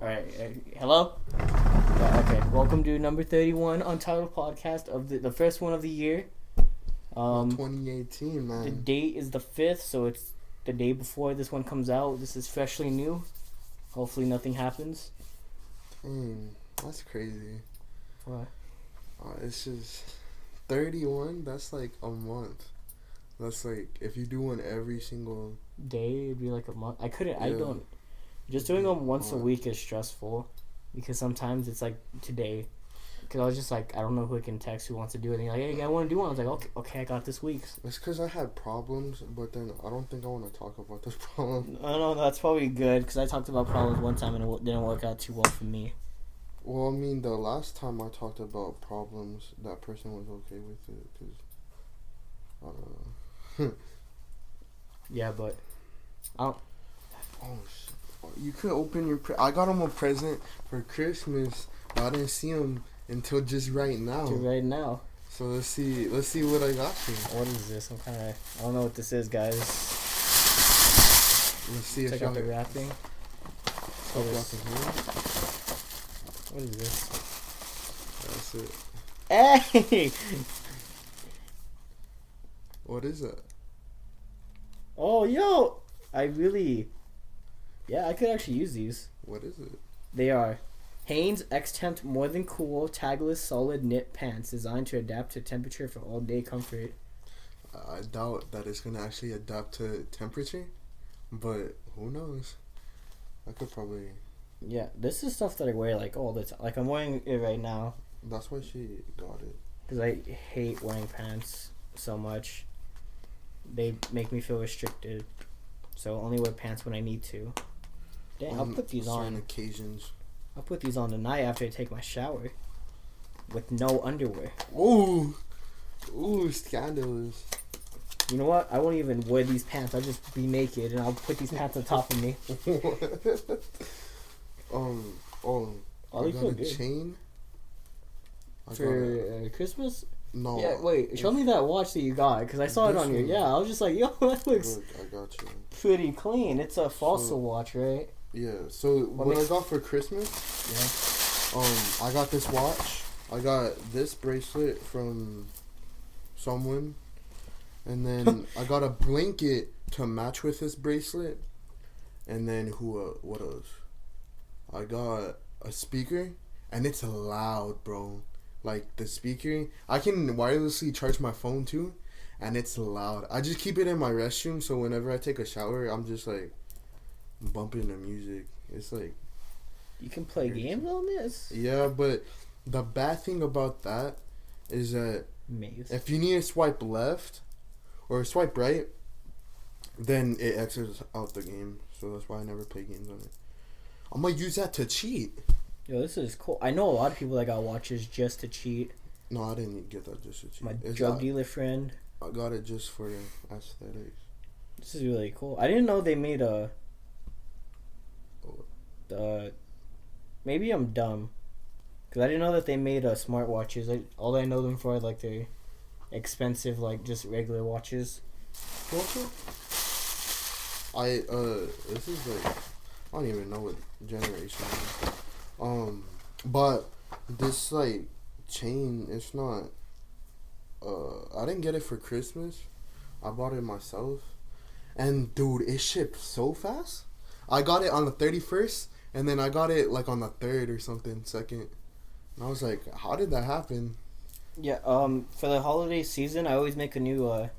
Alright, hello? Yeah, okay, welcome to number 31 Untitled podcast of the first one of the year. 2018, man. The date is the 5th, so it's the day before this one comes out. This is freshly new. Hopefully nothing happens. Dang, that's crazy. What? It's just 31, that's like a month. That's like, if you do one every single Day, it'd be like a month. I yeah. don't. Just doing them once a week is stressful because sometimes it's like today. Because I was just like, I don't know who I can text who wants to do it. And you're like, hey, I want to do one. I was like, okay, I got this week's. It's because I had problems, but then I don't think I want to talk about those problems. No, that's probably good because I talked about problems one time and it didn't work out too well for me. Well, I mean, the last time I talked about problems, that person was okay with it, because, I don't know. Yeah, but I don't. Oh, shit. You could open your I got him a present for Christmas, but I didn't see him until just right now. So let's see what I got you. What is this? I don't know what this is, guys. Let's see Check if out the wrapping. What What is this? That's it. Hey! What is it? Oh, yo! I could actually use these. What is it? They are Hanes X-Temp More Than Cool Tagless Solid Knit Pants designed to adapt to temperature for all-day comfort. I doubt that it's going to actually adapt to temperature, but who knows? I could probably... Yeah, this is stuff that I wear like all the time. Like I'm wearing it right now. That's why she got it. Because I hate wearing pants so much. They make me feel restricted. So I only wear pants when I need to. Dang, I'll put these on. Occasions. I'll put these on tonight after I take my shower. With no underwear. Ooh, scandalous. You know what? I won't even wear these pants. I'll just be naked and I'll put these pants on top of me. I got a chain. For Christmas? No. Yeah, wait. Show me that watch that you got, because I saw it on your... Yeah, I was just like, yo, that looks Look, I got you. pretty clean. It's a fossil watch, right? Yeah, so what I got for Christmas, I got this watch. I got this bracelet from someone. And then I got a blanket to match with this bracelet. And then what else? I got a speaker, and it's loud, bro. Like, the speaker, I can wirelessly charge my phone too, and it's loud. I just keep it in my restroom, so whenever I take a shower, I'm just like bumping the music. It's like, you can play games on this? Yeah, but the bad thing about that is that if you need to swipe left or swipe right, then it exits out the game. So that's why I never play games on it. I'm gonna use that to cheat. Yo, this is cool. I know a lot of people that got watches just to cheat. No, I didn't get that just to cheat. My drug dealer friend. I got it just for aesthetics. This is really cool. I didn't know they made maybe I'm dumb. Because I didn't know that they made smartwatches. All I know them for are like the expensive, like just regular watches. This is like, I don't even know what generation it is. But this like chain, it's not. I didn't get it for Christmas. I bought it myself, and dude, it shipped so fast. I got it on the 31st, and then I got it like on the 3rd or something, 2nd. And I was like, how did that happen? Yeah. For the holiday season, I always make a new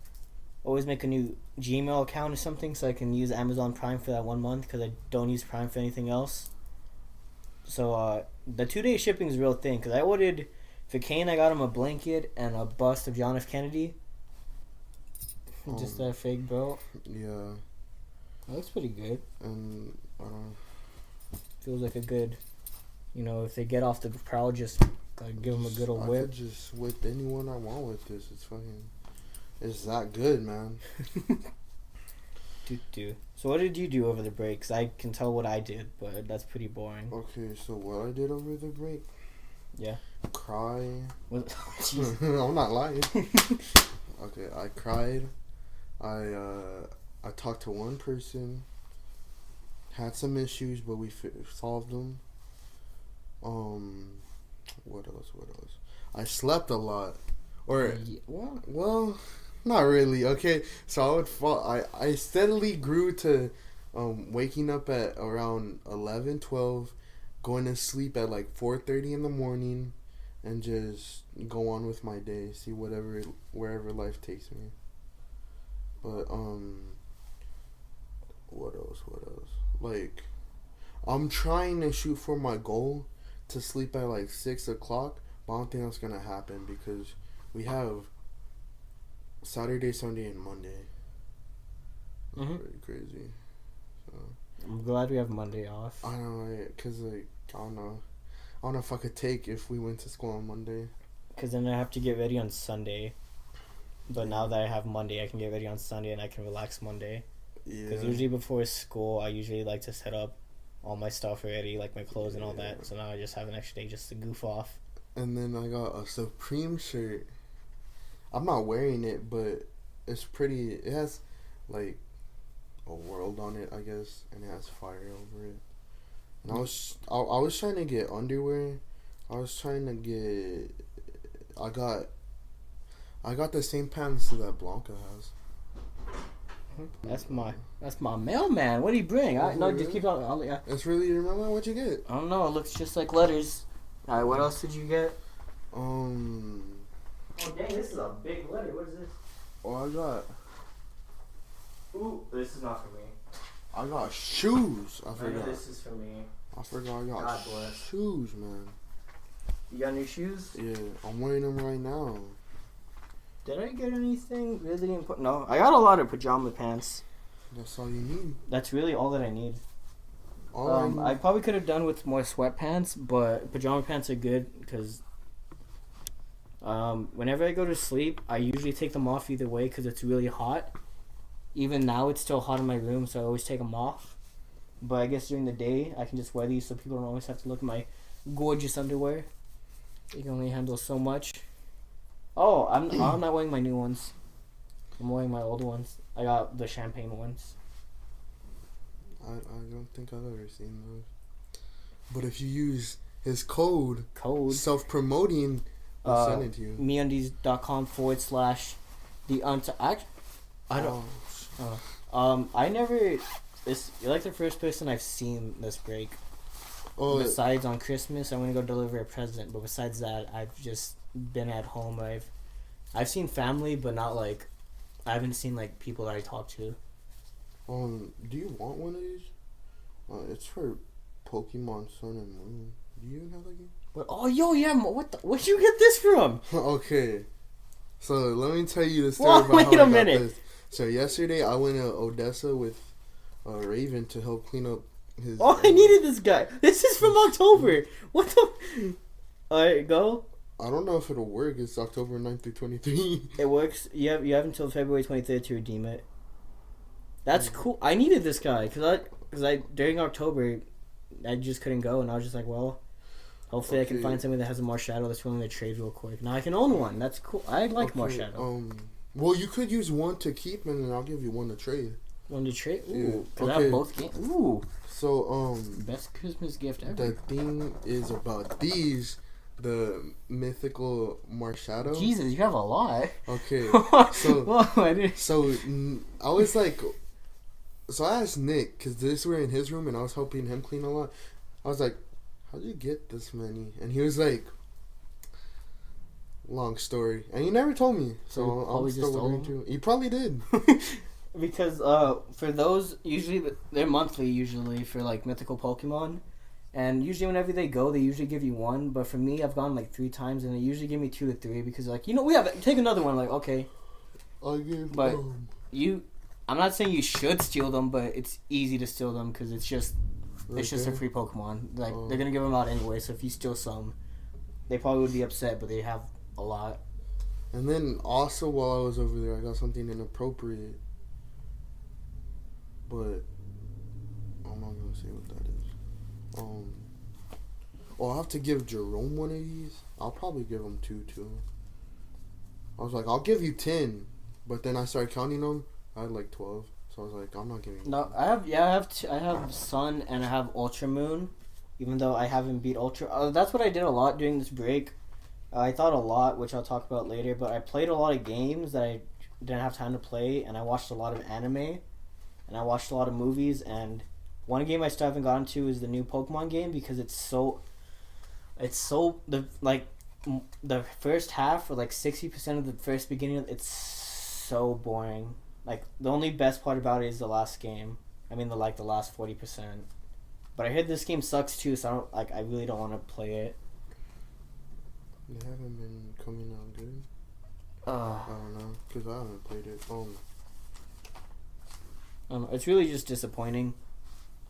Gmail account or something so I can use Amazon Prime for that 1 month because I don't use Prime for anything else. So the 2-day shipping is a real thing because I ordered for Kane. I got him a blanket and a bust of John F. Kennedy. Just that fake belt. Yeah. That looks pretty good. And feels like a good, if they get off the prowl, just gotta give them a good old whip. I could just whip anyone I want with this. It's that good, man. So what did you do over the break? 'Cause I can tell what I did, but that's pretty boring. Okay, so what I did over the break? Yeah. Cry. I'm not lying. Okay, I cried. I talked to one person. Had some issues, but we solved them. What else? I slept a lot. Or, What? well, not really. Okay, so I would fall. I steadily grew to waking up at around 11, 12, going to sleep at like 4:30 in the morning, and just go on with my day, see wherever life takes me. But what else? Like, I'm trying to shoot for my goal to sleep at like 6 o'clock, but I don't think that's gonna happen because we have Saturday, Sunday, and Monday. That's pretty crazy. So, I'm glad we have Monday off. I don't know, cause like I don't know if I could take if we went to school on Monday. Cause then I have to get ready on Sunday. But now that I have Monday, I can get ready on Sunday and I can relax Monday. Yeah. Because usually before school, I usually like to set up all my stuff already, like my clothes and all that. So now I just have an extra day just to goof off. And then I got a Supreme shirt. I'm not wearing it, but it's pretty. It has like a world on it, I guess, and it has fire over it. And I was trying to get underwear. I got the same pants that Blanca has. That's my mailman. What did he bring? Just keep on. Yeah. That's really your mailman? What'd you get? I don't know. It looks just like letters. All right, what else did you get? Oh dang, this is a big letter. What is this? Oh, I got. Ooh, this is not for me. I got shoes. I Maybe forgot. this is for me. I forgot I got God bless. shoes, man. You got new shoes? Yeah, I'm wearing them right now. Did I get anything really important? No, I got a lot of pajama pants. That's all you need. That's really all that I need. All I probably could have done with more sweatpants, but pajama pants are good because whenever I go to sleep, I usually take them off either way because it's really hot. Even now, it's still hot in my room, so I always take them off. But I guess during the day, I can just wear these so people don't always have to look at my gorgeous underwear. You can only handle so much. Oh, I'm not wearing my new ones. I'm wearing my old ones. I got the champagne ones. I don't think I've ever seen those. But if you use his code self-promoting, I'll send it to you. MeUndies.com /the Untitled. I don't. I never. You're like the first person I've seen this break. Oh, besides on Christmas, I'm gonna go deliver a present. But besides that, I've just been at home. I've seen family, but not like. I haven't seen like people that I talk to. Do you want one of these? It's for Pokemon Sun and Moon. Do you even have that game? What? Oh, yo, yeah. Where'd you get this from? Okay, so let me tell you the story about wait how a I minute. got this. So yesterday I went to Odessa with Raven to help clean up his. Oh, I needed this guy. This is from October. What the? Alright, go. I don't know if it'll work. It's October 9th through 23. It works. You have until February 23rd to redeem it. That's cool. I needed this guy because I during October, I just couldn't go, and I was just like, well, hopefully I can find somebody that has a Marshadow that's willing to trade real quick. Now I can own one. That's cool. I like Marshadow. Well, you could use one to keep, and then I'll give you one to trade. One to trade? Ooh. Yeah. Because I have both games. Ooh. So, best Christmas gift ever. The thing is about these, the mythical Marshadow. Jesus, you have a lot. Okay. Whoa, so I was like, so I asked Nick, because this were in his room, and I was helping him clean a lot. I was like, how'd you get this many? And he was like, long story. And he never told me. So I'm still wondering too. He probably did. Because for those, usually they're monthly usually for like mythical Pokemon. And usually whenever they go, they usually give you one. But for me, I've gone like 3 times, and they usually give me 2 to 3 because like, we have take another one. Like, okay. But I'm not saying you should steal them, but it's easy to steal them because it's just a free Pokemon. Like they're gonna give them out anyway. So if you steal some, they probably would be upset, but they have a lot. And then also while I was over there, I got something inappropriate, but I'm not gonna say what that is. I'll have to give Jerome one of these. I'll probably give him 2 too. I was like, I'll give you 10, but then I started counting them. I had like 12, so I was like, I'm not giving. No, I have Sun and I have Ultra Moon. even though I haven't beat Ultra. That's what I did a lot during this break. I thought a lot, which I'll talk about later, but I played a lot of games that I didn't have time to play, and I watched a lot of anime, and I watched a lot of movies, and one game I still haven't gotten to is the new Pokemon game because the first half or like 60% of the first beginning, it's so boring. Like the only best part about it is the last game. I mean the last 40%. But I heard this game sucks too, so I really don't want to play it. They haven't been coming out good. I don't know, because I haven't played it. It's really just disappointing.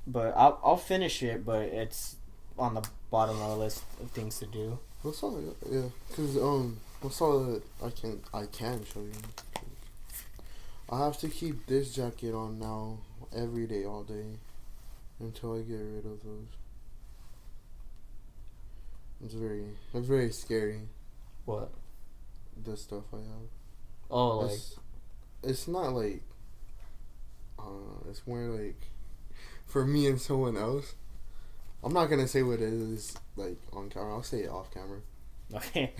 But I'll finish it, but it's on the bottom of the list of things to do. What's all? Yeah, because what's all that I can show you? I have to keep this jacket on now every day, all day, until I get rid of those. It's very scary. What? The stuff I have. Oh, it's not like. It's more like, for me and someone else. I'm not gonna say what it is like on camera. I'll say it off camera. Okay.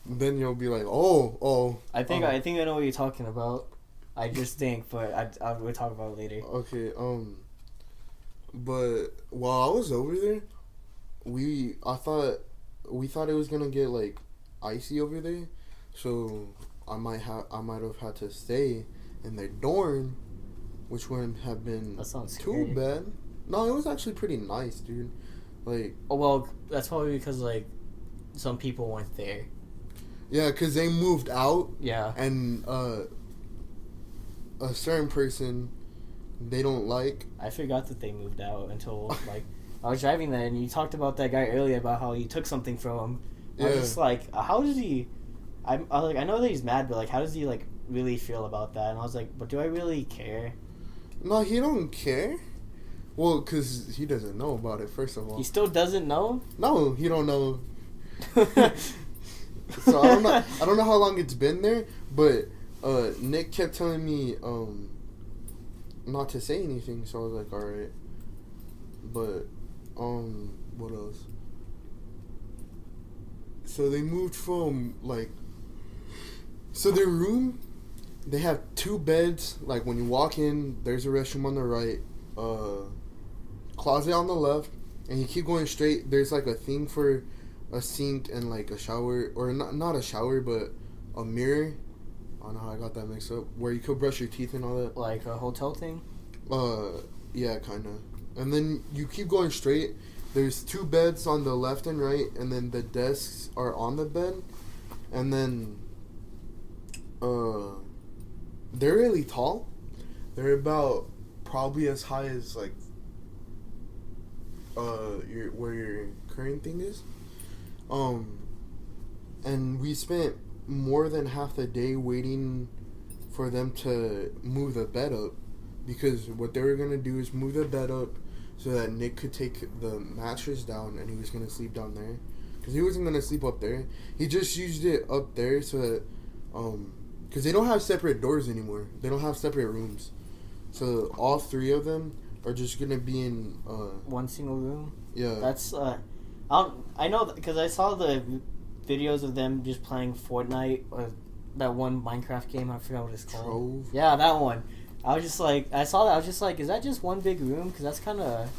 Then you'll be like, oh. I think I know what you're talking about. I just think, but we'll talk about it later. Okay. But while I was over there, we thought it was gonna get like icy over there, so I might have had to stay in their dorm, which wouldn't have been too bad. No, it was actually pretty nice, dude. Like, oh well, that's probably because like some people weren't there. Yeah, because they moved out. Yeah. And a certain person they don't like. I forgot that they moved out until like I was driving there, and you talked about that guy earlier about how you took something from him. Yeah. I was just like, how does he? I was like, I know that he's mad, but like, how does he like really feel about that? And I was like, but do I really care? No, he don't care. Well, because he doesn't know about it, first of all. He still doesn't know? No, he don't know. So I don't know how long it's been there, but Nick kept telling me not to say anything, so I was like, alright. But what else? So they moved from so their room, they have 2 beds. Like when you walk in, there's a restroom on the right, closet on the left, and you keep going straight, there's like a thing for a sink and like a shower, or not a shower, but a mirror. I don't know how I got that mixed up, where you could brush your teeth and all that. Like a hotel thing? Yeah, kind of. And then you keep going straight, there's 2 beds on the left and right, and then the desks are on the bed, and then they're really tall. They're about probably as high as like where your current thing is. And we spent more than half the day waiting for them to move the bed up, because what they were gonna do is move the bed up so that Nick could take the mattress down, and he was gonna sleep down there, because he wasn't gonna sleep up there. He just used it up there so that because they don't have separate doors anymore. They don't have separate rooms, so all 3 of them are just gonna be in one single room. Yeah, that's I know because I saw the videos of them just playing Fortnite or that one Minecraft game. I forgot what it's called. Trove? Yeah, that one. I was just like, I saw that. I was just like, is that just one big room? Because that's kind of.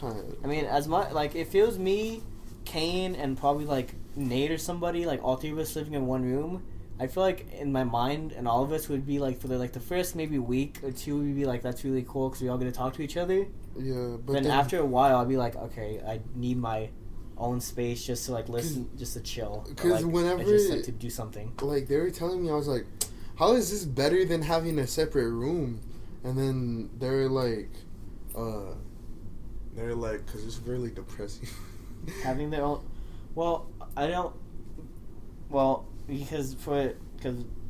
I mean, as much like if it was me, Kane, and probably like Nate or somebody, like all 3 of us living in one room, I feel like in my mind, and all of us would be like, for the first maybe week or 2, we'd be like, that's really cool because we all get to talk to each other. Yeah, but then after a while, I'll be like, okay, I need my own space just to like listen, just to chill. Because whenever just like to do something. Like they were telling me, I was like, how is this better than having a separate room? And then they're like, because it's really depressing. Having their own. Well, I don't. Well, because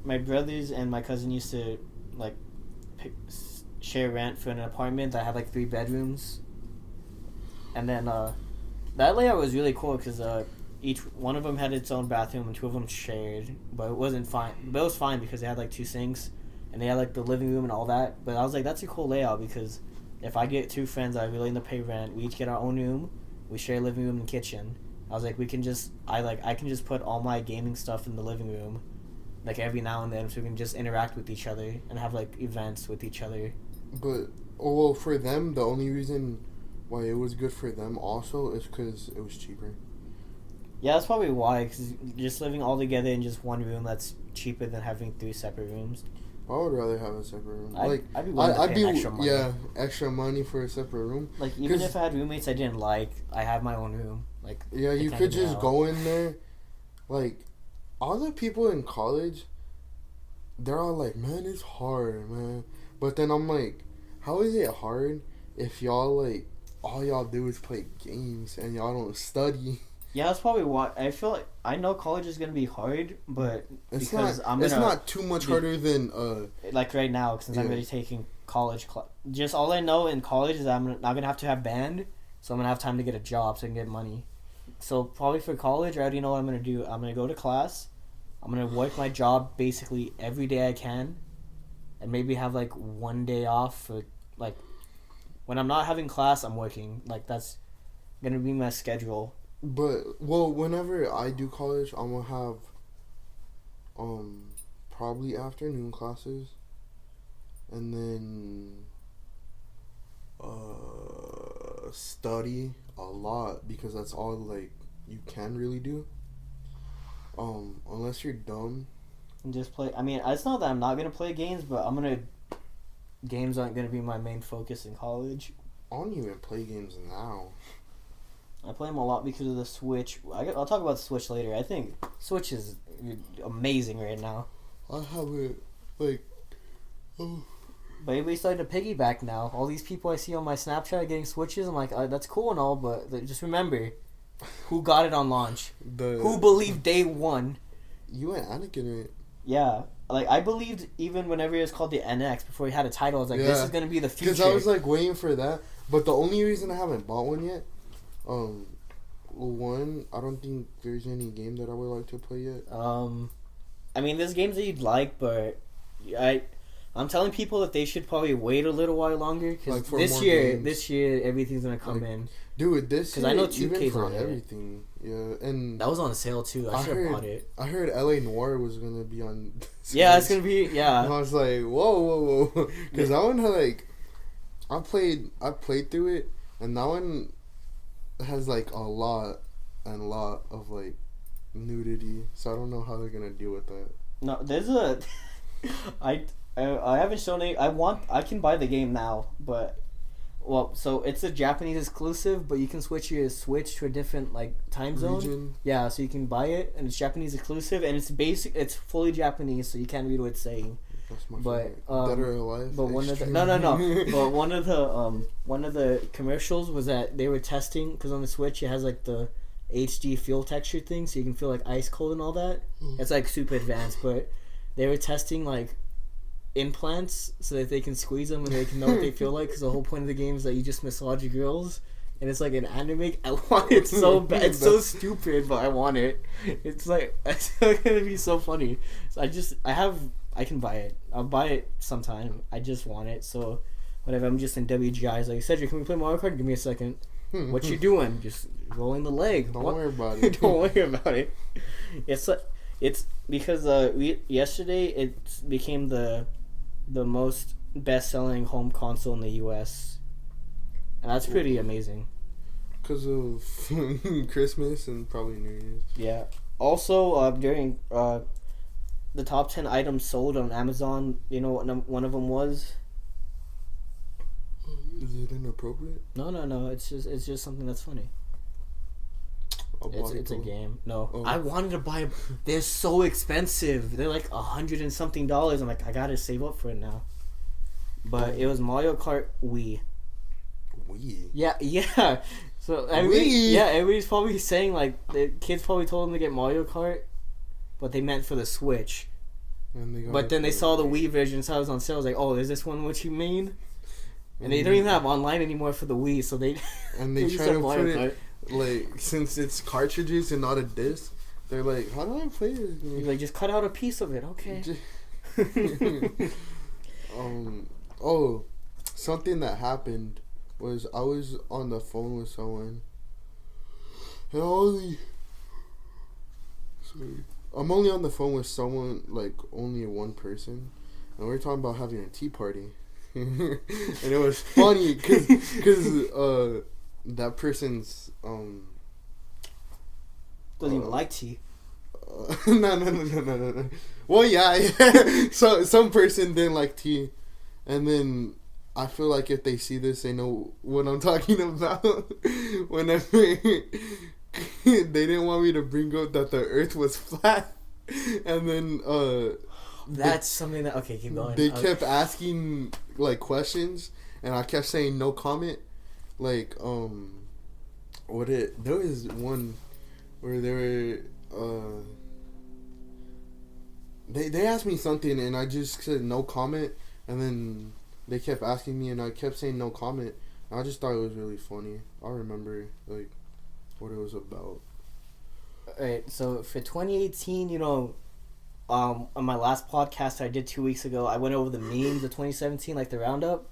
my brothers and my cousin used to like share rent for an apartment that had like 3 bedrooms, and then that layout was really cool because each one of them had its own bathroom and 2 of them shared, but it wasn't fine. But it was fine because they had like 2 sinks and they had like the living room and all that. But I was like, that's a cool layout because if I get 2 friends that are willing to pay rent, we each get our own room. We share a living room and kitchen. I was like, I can just put all my gaming stuff in the living room, like every now and then, so we can just interact with each other and have like events with each other. But well, for them, the only reason why it was good for them also is because it was cheaper. Yeah, that's probably why. Because just living all together in just one room, that's cheaper than having 3 separate rooms. I would rather have a separate room. I'd be willing to pay extra money. Yeah, extra money for a separate room. Like, even if I had roommates I didn't like, I have my own room. Like, yeah, you could just go in there. Like, all the people in college, they're all like, man, it's hard, man. But then I'm like, how is it hard if y'all, like, all y'all do is play games and y'all don't study? Yeah, that's probably why. I feel like, I know college is going to be hard, but it's not too much harder than like right now, since I'm already taking college just all I know in college is I'm not going to have band, so I'm going to have time to get a job so I can get money. So probably for college, I already know what I'm going to do. I'm going to go to class. I'm going to work my job basically every day I can, and maybe have like one day off for, like, when I'm not having class, I'm working. Like, that's going to be my schedule. But, well, whenever I do college, I'm going to have, probably afternoon classes, and then, study a lot, because that's all, like, you can really do, unless you're dumb. And just play, I mean, it's not that I'm not going to play games, but games aren't going to be my main focus in college. I don't even play games now. I play them a lot because of the Switch. I'll talk about the Switch later. I think Switch is amazing right now. I have it, like, oh. But everybody's starting to piggyback now. All these people I see on my Snapchat getting Switches, I'm like, that's cool and all, but just remember, who got it on launch? Who believed day one? You and Anakin, right? Yeah. Like, I believed even whenever it was called the NX, before he had a title, I was like, this is going to be the future. Because I was, like, waiting for that. But the only reason I haven't bought one yet, one, I don't think there's any game that I would like to play yet. I mean, there's games that you'd like, but I'm telling people that they should probably wait a little while longer, because like this year everything's gonna come in. Dude, this year, because I know 2K's on everything. Yeah, and that was on sale too. I should have bought it. I heard LA Noire was gonna be on. Yeah, it's gonna be. Yeah, and I was like, whoa, because that one had like, I played through it, and that one has like a lot of like nudity, so I don't know how they're gonna deal with that. No, there's a I haven't shown it. I can buy the game now, but so it's a Japanese exclusive, but you can switch your Switch to a different like time zone. Region. Yeah, so you can buy it, and it's Japanese exclusive, and it's fully Japanese, so you can't read what it's saying. That's my favorite. Dead or Alive. But one of the but one of the commercials was that they were testing, because on the Switch it has like the HD feel texture thing, so you can feel like ice cold and all that. It's like super advanced, but they were testing like implants so that they can squeeze them and they can know what they feel like, because the whole point of the game is that you just massage girls, and it's like an anime. I want it so bad. It's so stupid, but I want it. It's like, it's gonna be so funny. So I can buy it. I'll buy it sometime. I just want it. So whatever. I'm just in WGI. Like, Cedric, can we play Mario Kart? Give me a second. What you doing? Just rolling the leg. Don't worry about it. Don't worry about it. It's because yesterday it became the most best-selling home console in the U.S. and that's pretty amazing. Because of Christmas and probably New Year's. Yeah. Also, during the top 10 items sold on Amazon, you know what one of them was? Is it inappropriate? No. It's just something that's funny. It's a game. No, I wanted to buy. They're so expensive. They're like $100 and something. I'm like, I gotta save up for it now. But it was Mario Kart Wii. Wii. Yeah. So everybody's probably saying like the kids probably told them to get Mario Kart, but they meant for the Switch. But then they saw the Wii version, so I was on sale. I was like, oh, is this one what you mean? And they don't even have online anymore for the Wii, so they try to put it. Like, since it's cartridges and not a disc, they're like, how do I play this game? You're like, just cut out a piece of it, okay. something that happened was I was on the phone with someone, and I'm only on the phone with someone, like, only one person, and we were talking about having a tea party. And it was funny because that person's doesn't even like tea. No. Well, yeah. So some person didn't like tea, and then I feel like if they see this, they know what I'm talking about. Whenever they didn't want me to bring up that the Earth was flat, and then that's something that keep going. They kept asking like questions, and I kept saying no comment. Like there was one where they were they asked me something, and I just said no comment, and then they kept asking me, and I kept saying no comment. I just thought it was really funny. I remember like what it was about. Alright, so for 2018, on my last podcast I did 2 weeks ago, I went over the memes of 2017, like the roundup.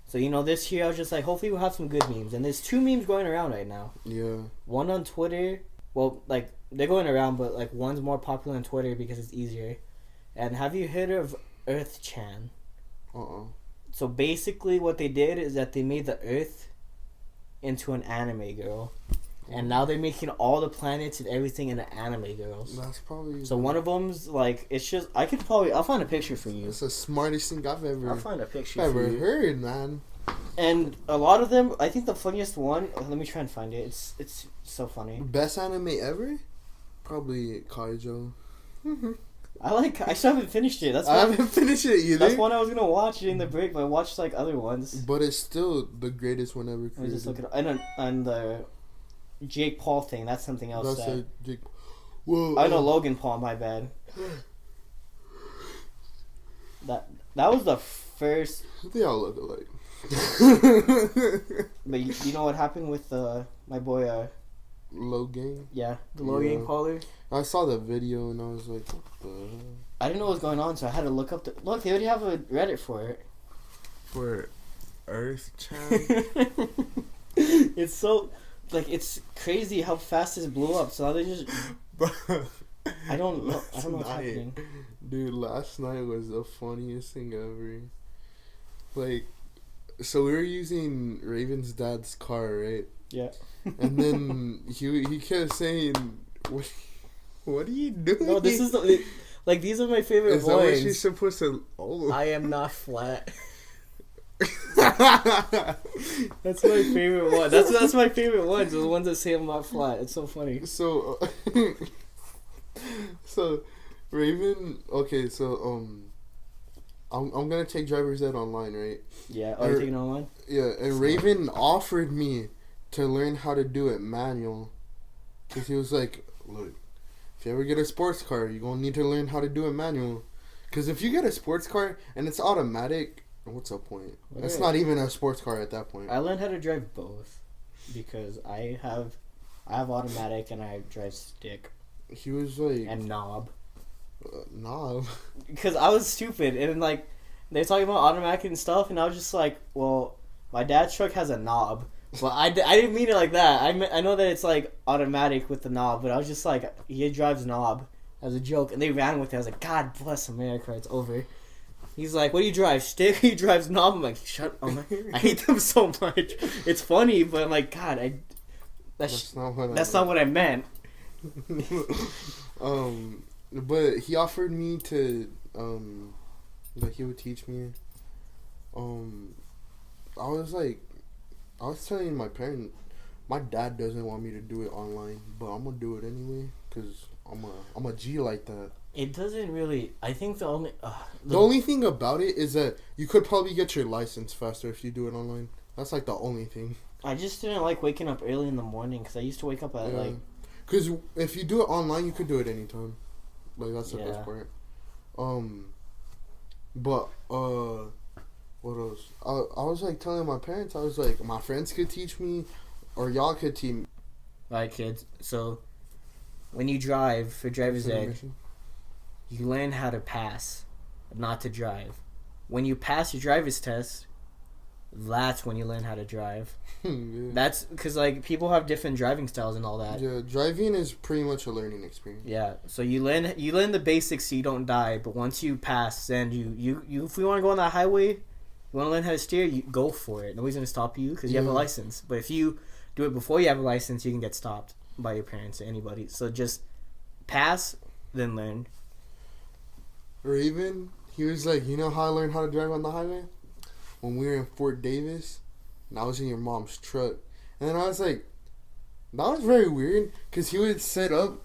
So, this year I was just like, hopefully we'll have some good memes. And there's 2 memes going around right now. Yeah. One on Twitter. Well, like, they're going around, but, like, one's more popular on Twitter because it's easier. And have you heard of Earth-chan? So, basically what they did is that they made the Earth into an anime girl. And now they're making all the planets and everything into anime girls. That's probably... So one of them's, like, it's just... I'll find a picture for you. It's the smartest thing I'll find a picture for you. Heard, man. And a lot of them, I think the funniest one... let me try and find it. It's so funny. Best anime ever? Probably Kaijo. I still haven't finished it. I haven't finished it either. That's one I was going to watch during the break, but I watched, like, other ones. But it's still the greatest one ever created. Let me just look it up. And the... Jake Paul thing, that's something else. That's Jake. Whoa, I know Logan Paul, my bad. That was the first. They all look alike. But you know what happened with my boy Logan? Yeah, the Logan Pauler. I saw the video and I was like, what the hell? I didn't know what was going on, so I had to look up look, they already have a Reddit for it. For Earth-chan? It's so... Like, it's crazy how fast this blew up. So now they just... Bro, I don't know what's happening. Dude, last night was the funniest thing ever. Like, so we were using Raven's dad's car, right? Yeah. And then he kept saying, what are you doing? No, this is... Like, these are my favorite ones. Is that what she's supposed to... Oh. I am not flat. That's my favorite one. That's my favorite ones. The ones that say I'm not flat. It's so funny. So, so Raven. Okay, so I'm gonna take driver's ed online, right? Yeah. Are you taking it online? Yeah, and Raven offered me to learn how to do it manual, because he was like, "Look, if you ever get a sports car, you're gonna need to learn how to do it manual, because if you get a sports car and it's automatic." What's the point? It's not even a sports car at that point. I learned how to drive both because I have automatic and I drive stick. He was like... And knob. Knob? Because I was stupid and like they were talking about automatic and stuff and I was just like, well, my dad's truck has a knob. Well, I didn't mean it like that. I know that it's like automatic with the knob, but I was just like, he drives knob as a joke and they ran with it. I was like, God bless America, it's over. He's like, what do you drive? Stick? He drives knob. I'm like, shut up. I hate them so much. It's funny, but I'm like, God, that's not what I meant. But he offered me to, like, he would teach me. I was telling my parents, my dad doesn't want me to do it online, but I'm gonna do it anyway, because I'm a G like that. It doesn't really... I think the only... the only thing about it is that you could probably get your license faster if you do it online. That's, like, the only thing. I just didn't like waking up early in the morning, because I used to wake up at, like... Because if you do it online, you could do it anytime. Like, that's the best part. But, what else? I was, like, telling my parents, I was like, my friends could teach me, or y'all could teach me. Alright, kids. So, when you drive for driver's ed... You learn how to pass, not to drive. When you pass your driver's test, that's when you learn how to drive. Yeah. That's because like people have different driving styles and all that. Yeah, driving is pretty much a learning experience. Yeah, so you learn the basics so you don't die. But once you pass, then you if we want to go on that highway, you want to learn how to steer, you go for it. Nobody's gonna stop you because you have a license. But if you do it before you have a license, you can get stopped by your parents or anybody. So just pass, then learn. Or even he was like, you know how I learned how to drive on the highway? When we were in Fort Davis, and I was in your mom's truck, and then I was like, that was very weird because he would sit up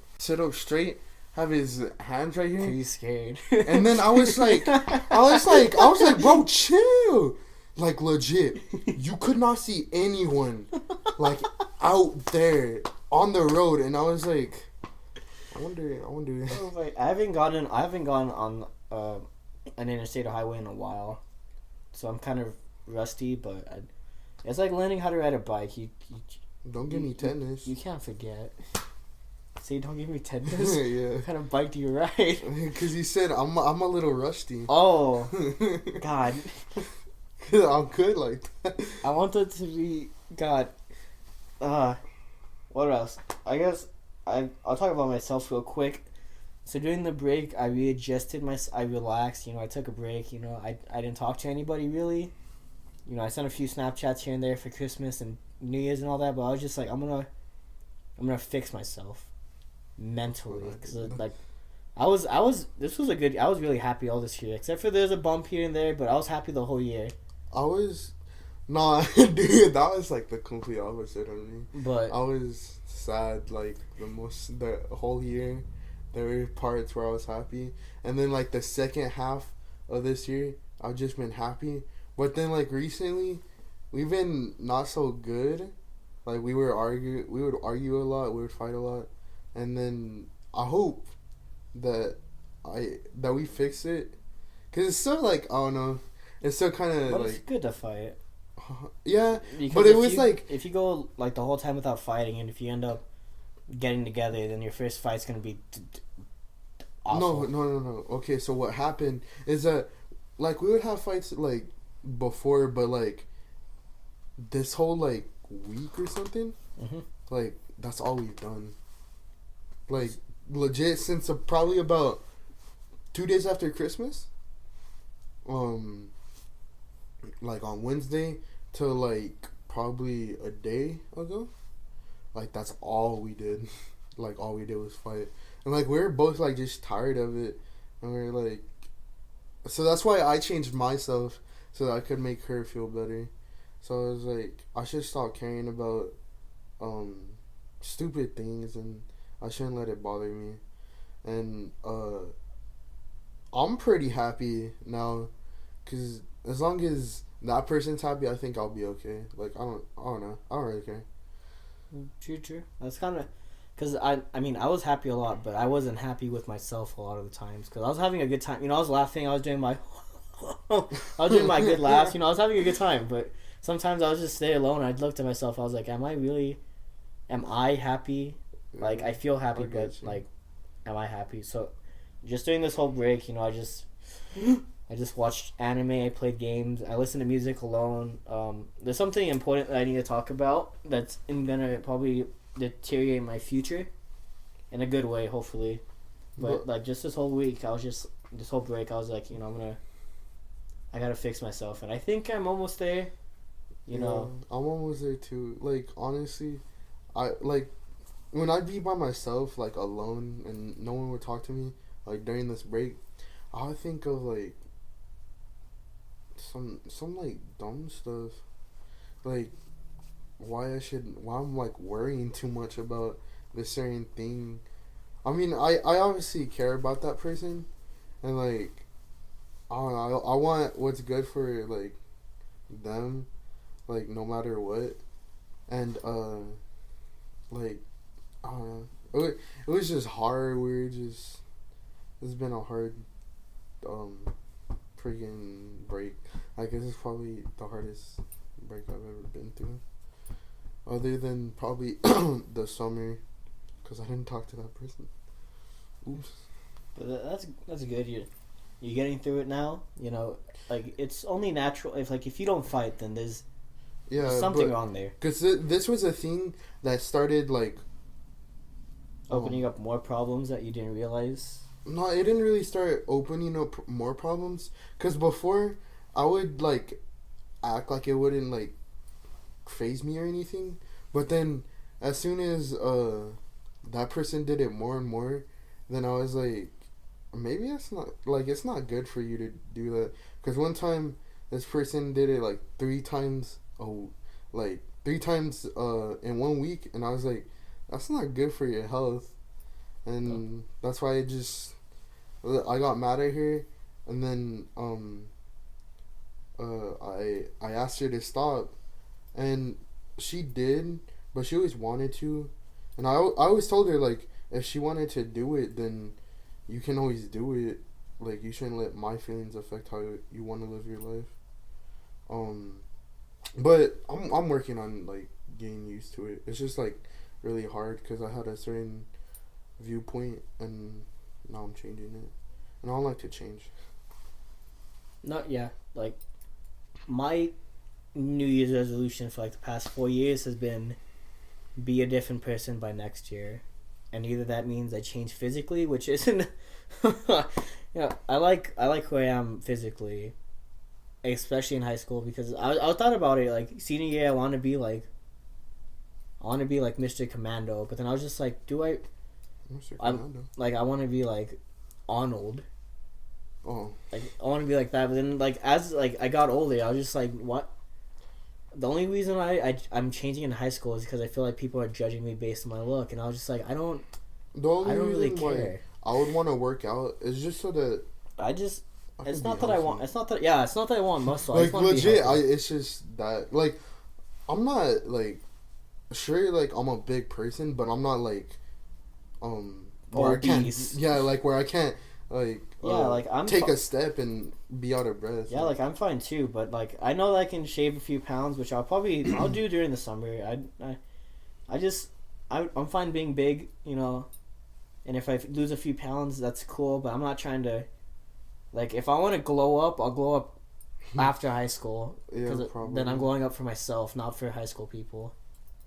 straight, have his hands right here. Pretty scared. And then I was like, bro, chill. Like legit, you could not see anyone, like out there on the road, and I was like, I wonder. I haven't gone on an interstate or highway in a while, so I'm kind of rusty. But it's like learning how to ride a bike. You don't give me tetanus. You can't forget. Say, don't give me tetanus. Yeah. What kind of bike do you ride? Because he said I'm a little rusty. Oh, God. I'm good like that. I wanted to be God. What else? I guess I'll talk about myself real quick. So during the break, I readjusted I relaxed. I took a break. I didn't talk to anybody really. I sent a few Snapchats here and there for Christmas and New Year's and all that. But I was just like, I'm gonna fix myself mentally because I was really happy all this year, except for there's a bump here and there. But I was happy the whole year. Dude, that was like the complete opposite of me. But I was sad like the whole year. There were parts where I was happy, and then like the second half of this year, I've just been happy. But then like recently, we've been not so good. Like we would argue a lot, we would fight a lot, and then I hope that we fix it, cause it's still like I don't know, it's still kind of like it's good to fight. Yeah, because but it was like if you go like the whole time without fighting, and if you end up getting together, then your first fight's gonna be awful. No. Okay, so what happened is that like we would have fights like before, but like this whole like week or something, like that's all we've done. Like legit since probably about 2 days after Christmas. Like on Wednesday till like probably a day ago. Like that's all we did. Like all we did was fight. And like we were both like just tired of it. And we were like, so that's why I changed myself so that I could make her feel better. So I was like, I should stop caring about stupid things, and I shouldn't let it bother me. And I'm pretty happy now, cause as long as that person's happy, I think I'll be okay. Like I don't know, I don't really care. True. That's kind of, cause I mean I was happy a lot, but I wasn't happy with myself a lot of the times, cause I was having a good time. I was laughing. I was doing my good laughs. I was having a good time, but sometimes I was just stay alone. I'd look to myself. I was like, am I happy? Like I feel happy, but like, am I happy? So, just during this whole break, I just watched anime. I played games. I listened to music alone. There's something important that I need to talk about that's gonna probably deteriorate my future, in a good way, hopefully. But like just this whole week, this whole break, I was like, I gotta fix myself, and I think I'm almost there. I'm almost there too. Like honestly, I like when I'd be by myself, like alone, and no one would talk to me, like during this break, I would think of like some like dumb stuff, like why I'm like worrying too much about this certain thing. I mean, I obviously care about that person, and like I don't know, I want what's good for like them, like no matter what, and like I don't know, it was just hard. It's been a hard freaking break. I guess it's probably the hardest break I've ever been through, other than probably the summer, because I didn't talk to that person. Oops. But that's good. you're getting through it now. Like it's only natural. If you don't fight, then there's something wrong there. Because this was a thing that started like opening up more problems that you didn't realize. No, it didn't really start opening up more problems. Because before, I would like act like it wouldn't like phase me or anything. But then, as soon as that person did it more and more, then I was like, maybe it's not good for you to do that. Because one time, this person did it like 3 times. In 1 week, and I was like, that's not good for your health. And that's why I got mad at her, and then I asked her to stop, and she did, but she always wanted to, and I always told her, like, if she wanted to do it, then you can always do it. Like, you shouldn't let my feelings affect how you want to live your life. But I'm working on like getting used to it. It's just like really hard because I had a certain viewpoint, and now I'm changing it, and I don't like to change. Like my New Year's resolution for like the past 4 years has been be a different person by next year, and either that means I change physically, which isn't I like who I am physically, especially in high school, because I thought about it like senior year I want to be like Mr. Commando, but then I was just like, I want to be like Arnold. Oh. Like I want to be like that, but then like as like I got older, I was just like, what? The only reason I'm changing in high school is because I feel like people are judging me based on my look, and I was just like, I don't really care. I would want to work out is just so that it's not that I want muscle. Like legit, it's just that like I'm not like sure like I'm a big person, but I'm not like where I can't where I can't like like I'm take a step and be out of breath. Yeah, like I'm fine too, but like I know that I can shave a few pounds, which I'll do during the summer. I'm fine being big, and if I lose a few pounds, that's cool. But I'm not trying to, like, if I want to glow up, I'll glow up after high school. Yeah, probably. Then I'm glowing up for myself, not for high school people.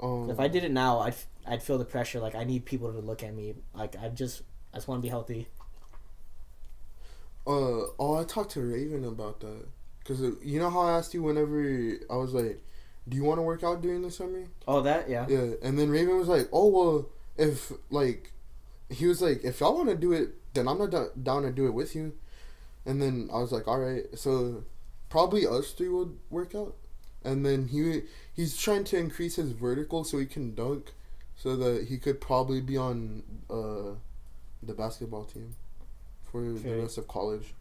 If I did it now, I'd feel the pressure. Like I need people to look at me. Like I just want to be healthy. I talked to Raven about that. Because you know how I asked you whenever I was like, do you want to work out during the summer? Oh, that, yeah. Yeah, and then Raven was like, oh, well, if, like, he was like, if y'all want to do it, then I'm not down to do it with you. And then I was like, all right. So probably us 3 would work out. And then he's trying to increase his vertical so he can dunk, so that he could probably be on the basketball team for the rest of college.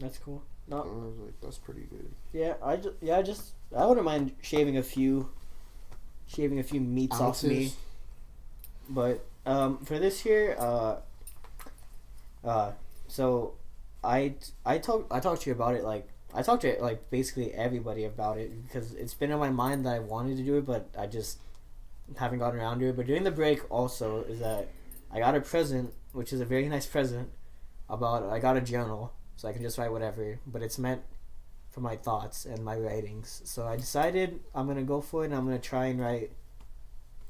That's cool. No, I was like, that's pretty good. Yeah, I wouldn't mind shaving a few meats off me. But for this year, so I talked to you about it. Like I talked to like basically everybody about it because it's been in my mind that I wanted to do it, but I just haven't gotten around to it. But during the break, also is that I got a present, which is a very nice present. I got a journal, so I can just write whatever, but it's meant for my thoughts and my writings. So I decided I'm gonna go for it, and I'm gonna try and write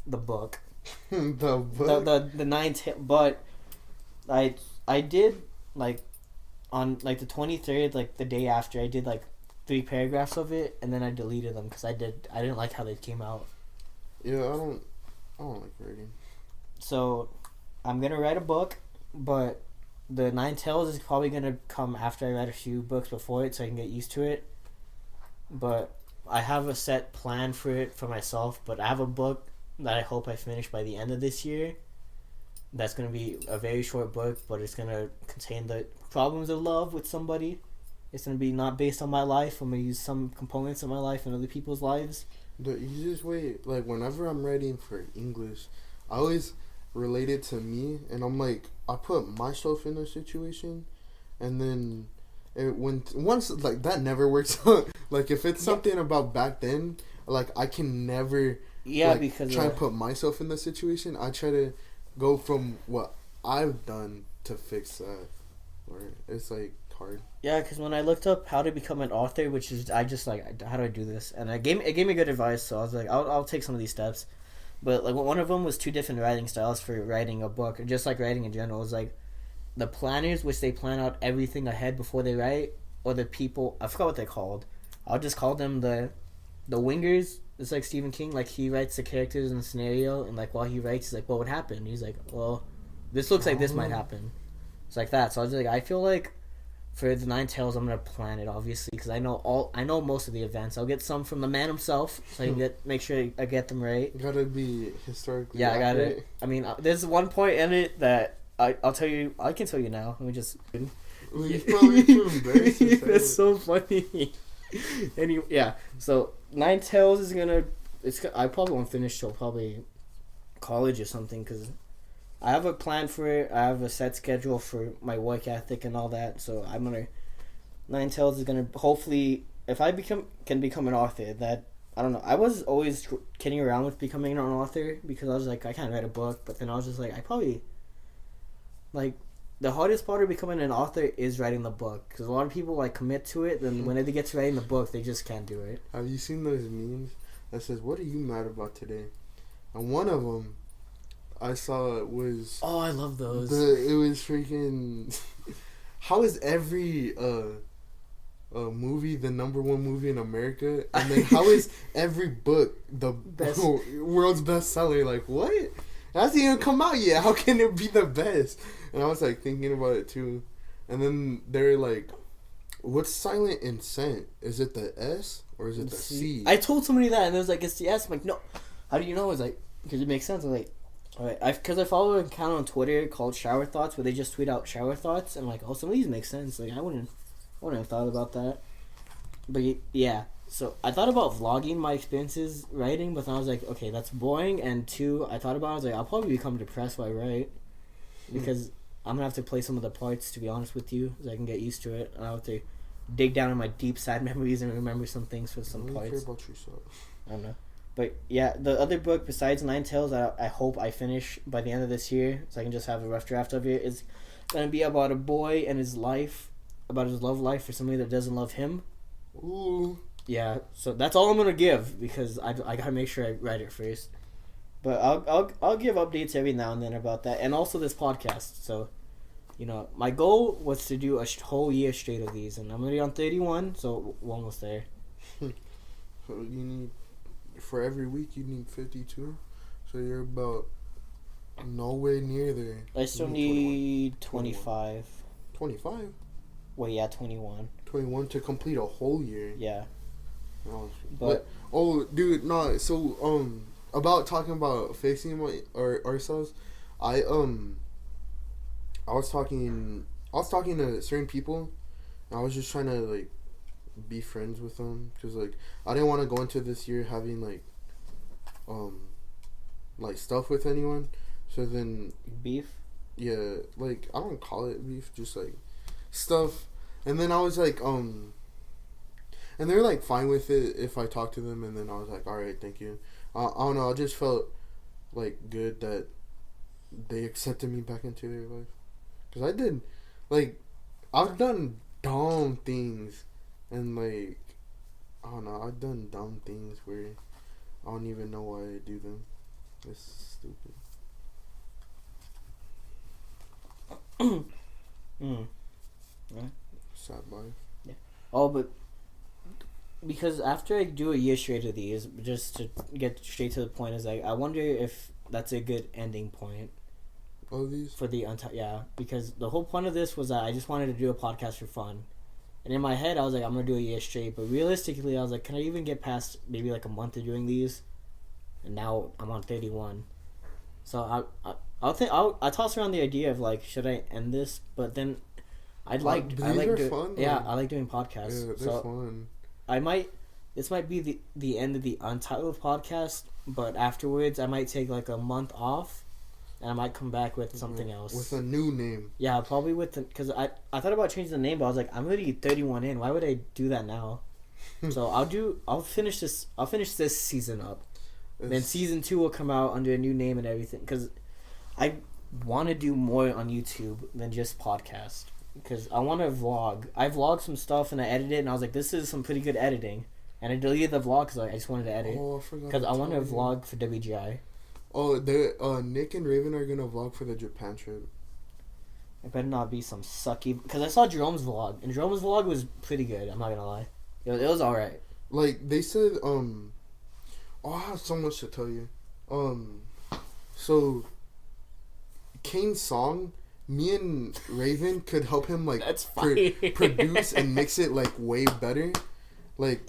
the book. The book. The 9th, but I did like on like the 23rd, like the day after, I did like 3 paragraphs of it, and then I deleted them because I didn't like how they came out. Yeah, I don't like writing. So I'm gonna write a book, but the 9 Tails is probably gonna come after I write a few books before it, so I can get used to it. But I have a set plan for it for myself. But I have a book that I hope I finish by the end of this year. That's gonna be a very short book, but it's gonna contain the problems of love with somebody. It's gonna be not based on my life. I'm gonna use some components of my life and other people's lives. The easiest way, like whenever I'm writing for English, I always relate it to me, and I'm like, I put myself in a situation, and then once like that never works out. Like if it's something about back then, like I can never because try and put myself in the situation. I try to go from what I've done to fix that. Or it's like hard. Yeah, because when I looked up how to become an author, which is I just like how do I do this, and it gave me good advice. So I was like, I'll take some of these steps. But like one of them was 2 different writing styles for writing a book, or just like writing in general. It was like the planners, which they plan out everything ahead before they write, or the people I forgot what they're called. I'll just call them the wingers. It's like Stephen King, like he writes the characters and the scenario, and like while he writes, he's like, what would happen? He's like, well, this looks like this might happen. It's like that. So I was like, I feel like for the Nine Tails, I'm gonna plan it obviously because I know most of the events. I'll get some from the man himself, so I can make sure I get them right. You gotta be historically. Yeah, I got it. I mean, there's one point in it that I'll tell you. I can tell you now. Let me just. Well, you're probably too embarrassed to say That's so funny. Anyway, yeah. So Nine Tails is gonna. I probably won't finish till probably college or something because I have a plan for it. I have a set schedule for my work ethic and all that. So I'm gonna. Nine Tails is gonna hopefully, if I can become an author. That I don't know. I was always kidding around with becoming an author because I was like I can't write a book, but then I was just like I probably. Like the hardest part of becoming an author is writing the book because a lot of people like commit to it. Then when they get to writing the book, they just can't do it. Have you seen those memes that says, "What are you mad about today?" And one of them I saw was I love those. It was freaking. How is every movie the number one movie in America? And then how is every book the best world's bestseller? Like what? It hasn't even come out yet. How can it be the best? And I was like thinking about it too. And then they're like, what's silent in scent? Is it the S or is it the C? I told somebody that and it was like, it's the S. I'm like, no. How do you know? It's like, because it makes sense. I'm like, alright. Because I follow an account on Twitter called Shower Thoughts where they just tweet out shower thoughts. And I'm like, oh, some of these make sense. Like, I wouldn't have thought about that. But yeah. So I thought about vlogging my experiences writing, but then I was like, okay, that's boring. And 2, I thought about it, I was like, I'll probably become depressed while I write because I'm gonna have to play some of the parts to be honest with you, so I can get used to it. And I'll have to dig down in my deep sad memories and remember some things for some parts. Care about yourself. I don't know, but yeah, the other book besides Nine Tails, I hope I finish by the end of this year, so I can just have a rough draft of it. It's gonna be about a boy and his life, about his love life for somebody that doesn't love him. Ooh. Yeah, so that's all I'm gonna give because I gotta make sure I write it first. But I'll give updates every now and then about that, and also this podcast. So, you know, my goal was to do a whole year straight of these, and I'm already on 31, so we're almost there. So you need, for every week you need 52, so you're about nowhere near there. I still need 25. 25. Wait, yeah, 21. 21 to complete a whole year. Yeah. Oh, But dude, no. So about talking about facing ourselves, I was talking to certain people, and I was just trying to like be friends with them because like I didn't want to go into this year having like stuff with anyone. So then beef. Yeah, like I don't call it beef, just like stuff. And then I was like and they're like fine with it if I talk to them, and then I was like, all right, thank you. I don't know. I just felt like good that they accepted me back into their life, because I've done dumb things, and like I don't know. I've done dumb things where I don't even know why I do them. It's stupid. Yeah. Sad life. Yeah. Oh, but because after I do a year straight of these, just to get straight to the point, is like I wonder if that's a good ending point. All these for the yeah, because the whole point of this was that I just wanted to do a podcast for fun, and in my head I was like I'm gonna do a year straight, but realistically I was like, can I even get past maybe like a month of doing these? And now I'm on 31, so I toss around the idea of like, should I end this? But then I like fun, yeah, I like doing podcasts. Yeah, they're so fun. This might be the end of the Untitled podcast, but afterwards I might take like a month off, and I might come back with something else. With a new name. Yeah, probably because I thought about changing the name, but I was like, I'm already 31 in. Why would I do that now? So I'll finish this season up. Then season 2 will come out under a new name and everything, because I want to do more on YouTube than just podcast. because I want to vlog. I vlogged some stuff and I edited it, and I was like, this is some pretty good editing. And I deleted the vlog because I just wanted to edit. Oh, I forgot. Because I want to vlog for WGI. Oh, Nick and Raven are gonna vlog for the Japan trip. It better not be some sucky. Because I saw Jerome's vlog, and Jerome's vlog was pretty good. I'm not gonna lie. It was all right. Like they said, oh, I have so much to tell you. So Kane's song, me and Raven could help him like That's produce and mix it like way better. Like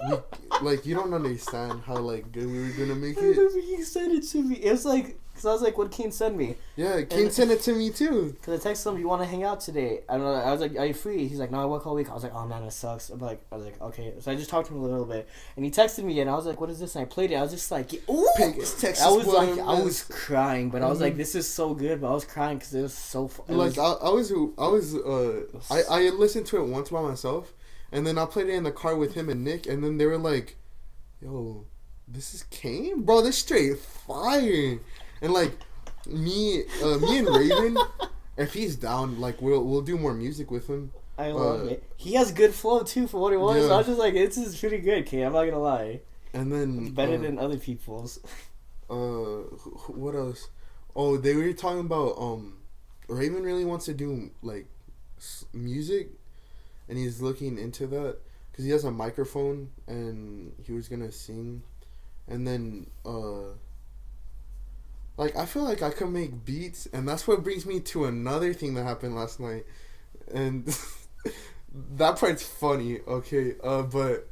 you don't understand how like good we were gonna make I it. remember he sent it to me. It was like, because I was like, what Kane send me? Yeah, Kane sent it to me too. Because I texted him, you want to hang out today? I don't know. I was like, are you free? He's like, no, I work all week. I was like, oh man, it sucks. I was like, okay. So I just talked to him a little bit, and he texted me, and I was like, what is this? And I played it. I was just like, ooh! Texas I was like, woman. I was crying, but I was like, this is so good. But I was crying because it was so fun. Like I listened to it once by myself, and then I played it in the car with him and Nick, and then they were like, yo, this is Kane? Bro, this straight fire. And like me and Raven, if he's down, like we'll do more music with him. I love it. He has good flow too for what it was. Yeah. So I was just like, this is pretty good, Kane. I'm not gonna lie. And then It's better than other people's. What else? Oh, they were talking about Raven really wants to do like music, and he's looking into that because he has a microphone and he was gonna sing, and then like I feel like I could make beats, and that's what brings me to another thing that happened last night, and that part's funny. Okay, but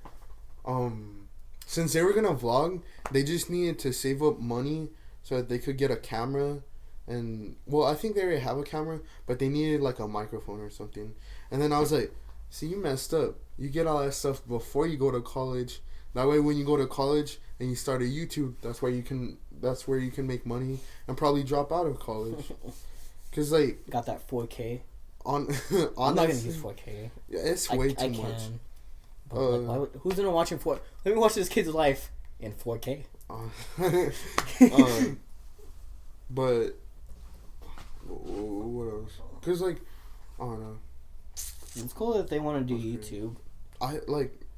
since they were gonna vlog, they just needed to save up money so that they could get a camera, and well, I think they already have a camera, but they needed like a microphone or something. And then I was like, see, you messed up. You get all that stuff before you go to college. That way, when you go to college and you start a YouTube, that's where you can make money and probably drop out of college. Cause like Got that 4K. I'm not gonna use 4K. Yeah, it's way too much. But who's gonna watch in 4? Let me watch this kid's life in 4K. But what else? Cause like I don't know. It's cool if they want to do YouTube. I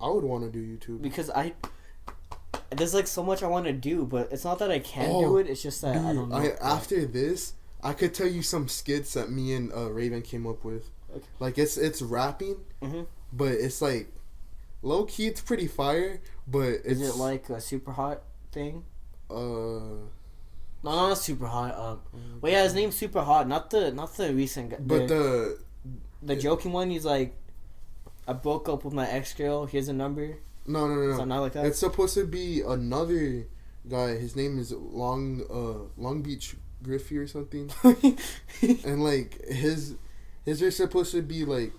would want to do YouTube because there's like so much I want to do, but it's not that I can't do it. It's just that I don't know. After this, I could tell you some skits that me and Raven came up with. Okay. Like it's rapping, but it's like low key. It's pretty fire, but is it like a super hot thing? No, not super hot. Well, yeah, his name's super hot. Not the recent guy. But the joking one. He's like, I broke up with my ex girl. Here's a number. No. Something not like that. It's supposed to be another guy. His name is Long Beach Griffey or something. And like his are supposed to be like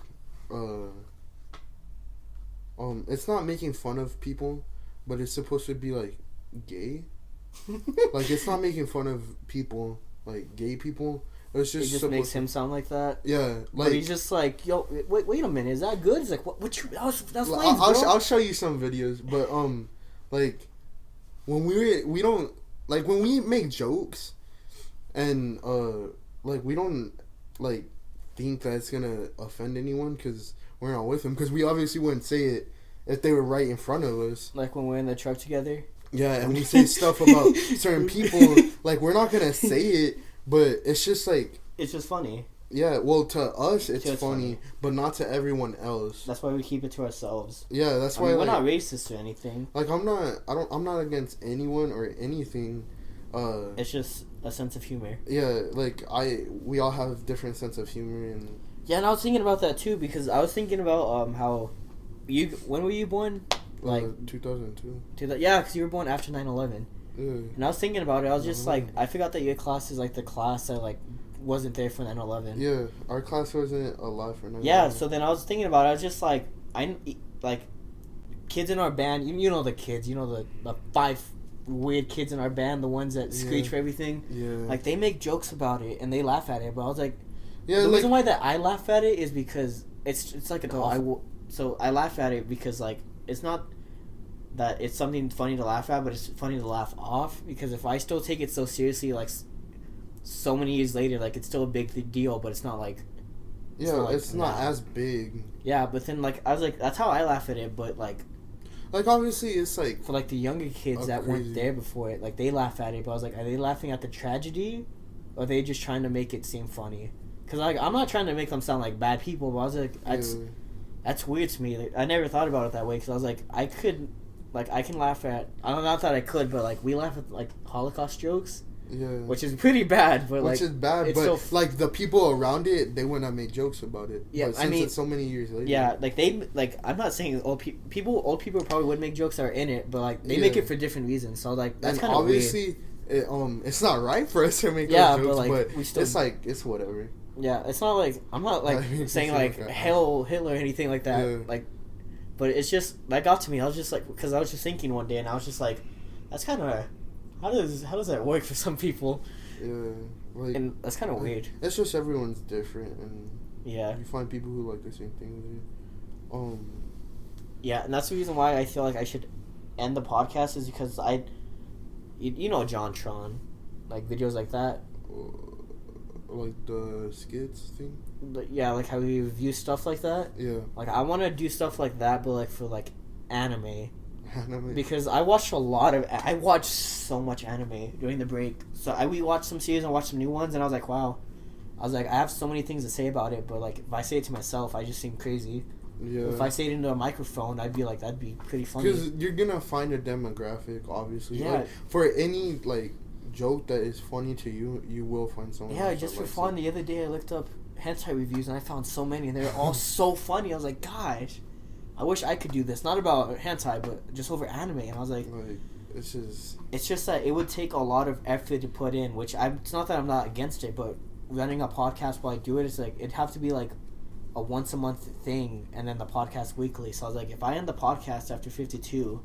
it's not making fun of people, but it's supposed to be like gay. Like it's not making fun of people, like gay people. It just makes him sound like that. Yeah, like but he's just like, yo, wait a minute, is that good? It's like, what you? That's lame, I'll show you some videos, but like when we don't like when we make jokes, and like we don't like think that it's gonna offend anyone because we're not with them, because we obviously wouldn't say it if they were right in front of us. Like when we're in the truck together. Yeah, and we say stuff about certain people. Like we're not gonna say it. But it's just like... It's just funny. Yeah, well, to us, it's funny, but not to everyone else. That's why we keep it to ourselves. Yeah, that's why... we're not racist or anything. Like, I'm not against anyone or anything. It's just a sense of humor. Yeah, like, we all have different sense of humor and... Yeah, and I was thinking about that, too, because I was thinking about, how... When were you born? Like... 2002. Yeah, because you were born after 9/11. Yeah. And I was thinking about it. I was just like, I forgot that your class is like the class that like wasn't there for 9/11. Yeah, our class wasn't alive for 9/11. Yeah, so then I was thinking about it. I was just like, kids in our band. You know the kids. You know the 5 weird kids in our band, the ones that screech for everything. Yeah. Like they make jokes about it and they laugh at it. But I was like, yeah, the reason why that I laugh at it is because it's like so I laugh at it because like it's not that it's something funny to laugh at, but it's funny to laugh off, because if I still take it so seriously, like so many years later, like it's still a big deal, but it's not like Yeah, it's not as big. Yeah, but then like I was like, that's how I laugh at it. But like obviously it's like for like the younger kids that weren't there before it, like they laugh at it. But I was like, are they laughing at the tragedy, or are they just trying to make it seem funny? Because like I'm not trying to make them sound like bad people, but I was like, that's weird to me. Like, I never thought about it that way because I was like, I can laugh at. I don't know, not that I could, but like we laugh at like Holocaust jokes. Yeah, which is pretty bad, but which is bad, but like the people around it, they wouldn't have made jokes about it. Yeah, but since it's so many years later. Yeah, like I'm not saying old people probably would make jokes that are in it, but like they make it for different reasons. So like that's kind of weird. Obviously, it's not right for us to make those jokes, but like we still, it's whatever. Yeah, it's not like I'm not like saying like Hail Hitler or anything like that. Yeah. Like, but it's just that got to me. I was just like, because I was just thinking one day, and I was just like, that's kind of. How does that work for some people? Yeah, like, and that's kind of weird. It's just everyone's different, and yeah, you find people who like the same thing as you. Yeah, and that's the reason why I feel like I should end the podcast is because you know John Tron, like videos like that. Like the skits thing. Yeah, like how we review stuff like that. Yeah. Like I want to do stuff like that, but like for like anime. Because I watched so much anime during the break. So I rewatched some series and watched some new ones, and I was like, wow. I was like, I have so many things to say about it, but like if I say it to myself, I just seem crazy. Yeah. If I say it into a microphone, I'd be like, that'd be pretty funny. Because you're gonna find a demographic, obviously. Yeah. Like, for any like joke that is funny to you, you will find someone. Yeah, just for fun. The other day, I looked up hentai reviews, and I found so many, and they're all so funny. I was like, gosh. I wish I could do this. Not about hentai, but just over anime. And I was like it's just that it would take a lot of effort to put in, which it's not that I'm not against it, but running a podcast while I do it, it's like, it'd have to be like a once a month thing, and then the podcast weekly. So I was like, if I end the podcast after 52,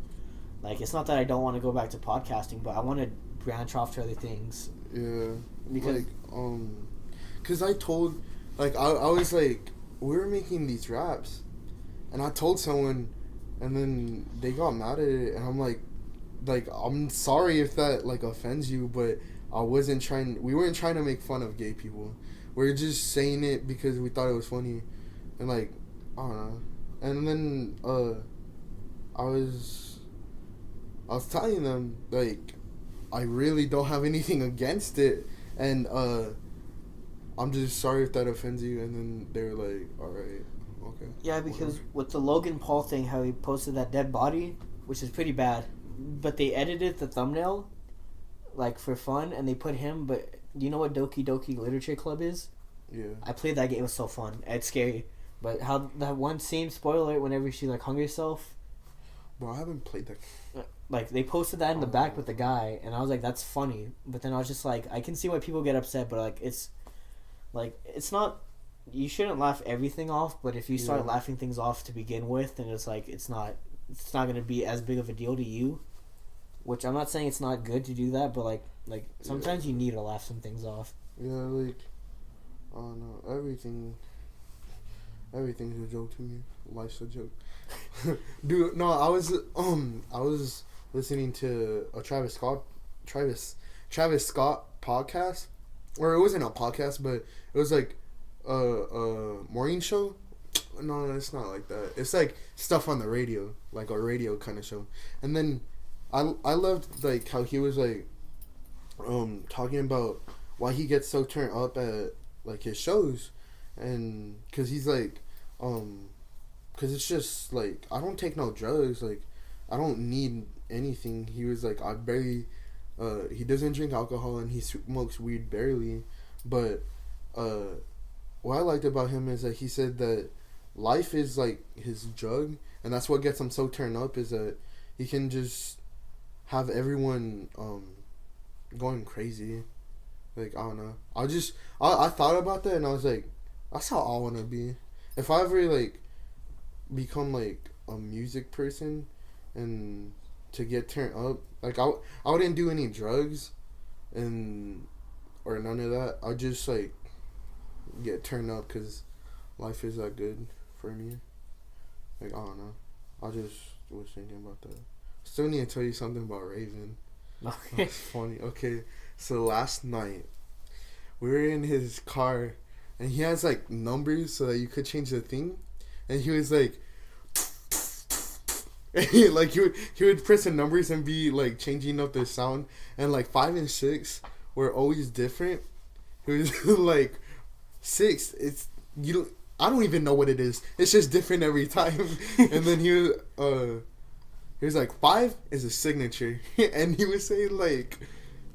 like, it's not that I don't want to go back to podcasting, but I want to branch off to other things. Yeah. Because, because I told, like, I was like, we were making these raps. And I told someone, and then they got mad at it, and I'm like, I'm sorry if that, like, offends you, but we weren't trying to make fun of gay people. We're just saying it because we thought it was funny, and, like, I don't know. And then, I was telling them, like, I really don't have anything against it, and, I'm just sorry if that offends you, and then they were like, alright. Okay. Yeah, because with the Logan Paul thing, how he posted that dead body, which is pretty bad, but they edited the thumbnail, like, for fun, and they put him, but do you know what Doki Doki Literature Club is? Yeah. I played that game, it was so fun. It's scary. But how that one scene, spoiler alert, whenever she, like, hung herself. Bro, I haven't played that. Like, they posted that in the back with the guy, and I was like, that's funny. But then I was just like, I can see why people get upset, but, like, it's not... You shouldn't laugh everything off, but if you start laughing things off to begin with, then it's like it's not going to be as big of a deal to you. Which I'm not saying it's not good to do that, but like sometimes you need to laugh some things off. Yeah, like I don't know, everything's a joke to me. Life's a joke. Dude, no, I was listening to a Travis Scott podcast, or it wasn't a podcast, but it was like morning show. No, it's not like that. It's like stuff on the radio, like a radio kind of show. And then I loved like how he was like talking about why he gets so turned up at like his shows, and because he's like because it's just like, I don't take no drugs, like I don't need anything. He was like, I barely he doesn't drink alcohol and he smokes weed barely, but what I liked about him is that he said that life is like his drug, and that's what gets him so turned up, is that he can just have everyone going crazy. Like, I don't know. I thought about that, and I was like, that's how I want to be. If I ever like become like a music person and to get turned up, like I wouldn't do any drugs and or none of that. I just like get turned up because life is that good for me. Like, I don't know. I just was thinking about that. Still need to tell you something about Raven. Okay. That's funny. Okay, so last night we were in his car, and he has like numbers so that you could change the thing, and he was like, like he would press the numbers and be like changing up the sound, and like 5 and 6 were always different. He was like 6, it's you don't. I don't even know what it is. It's just different every time. And then he was like 5 is a signature, and he was saying like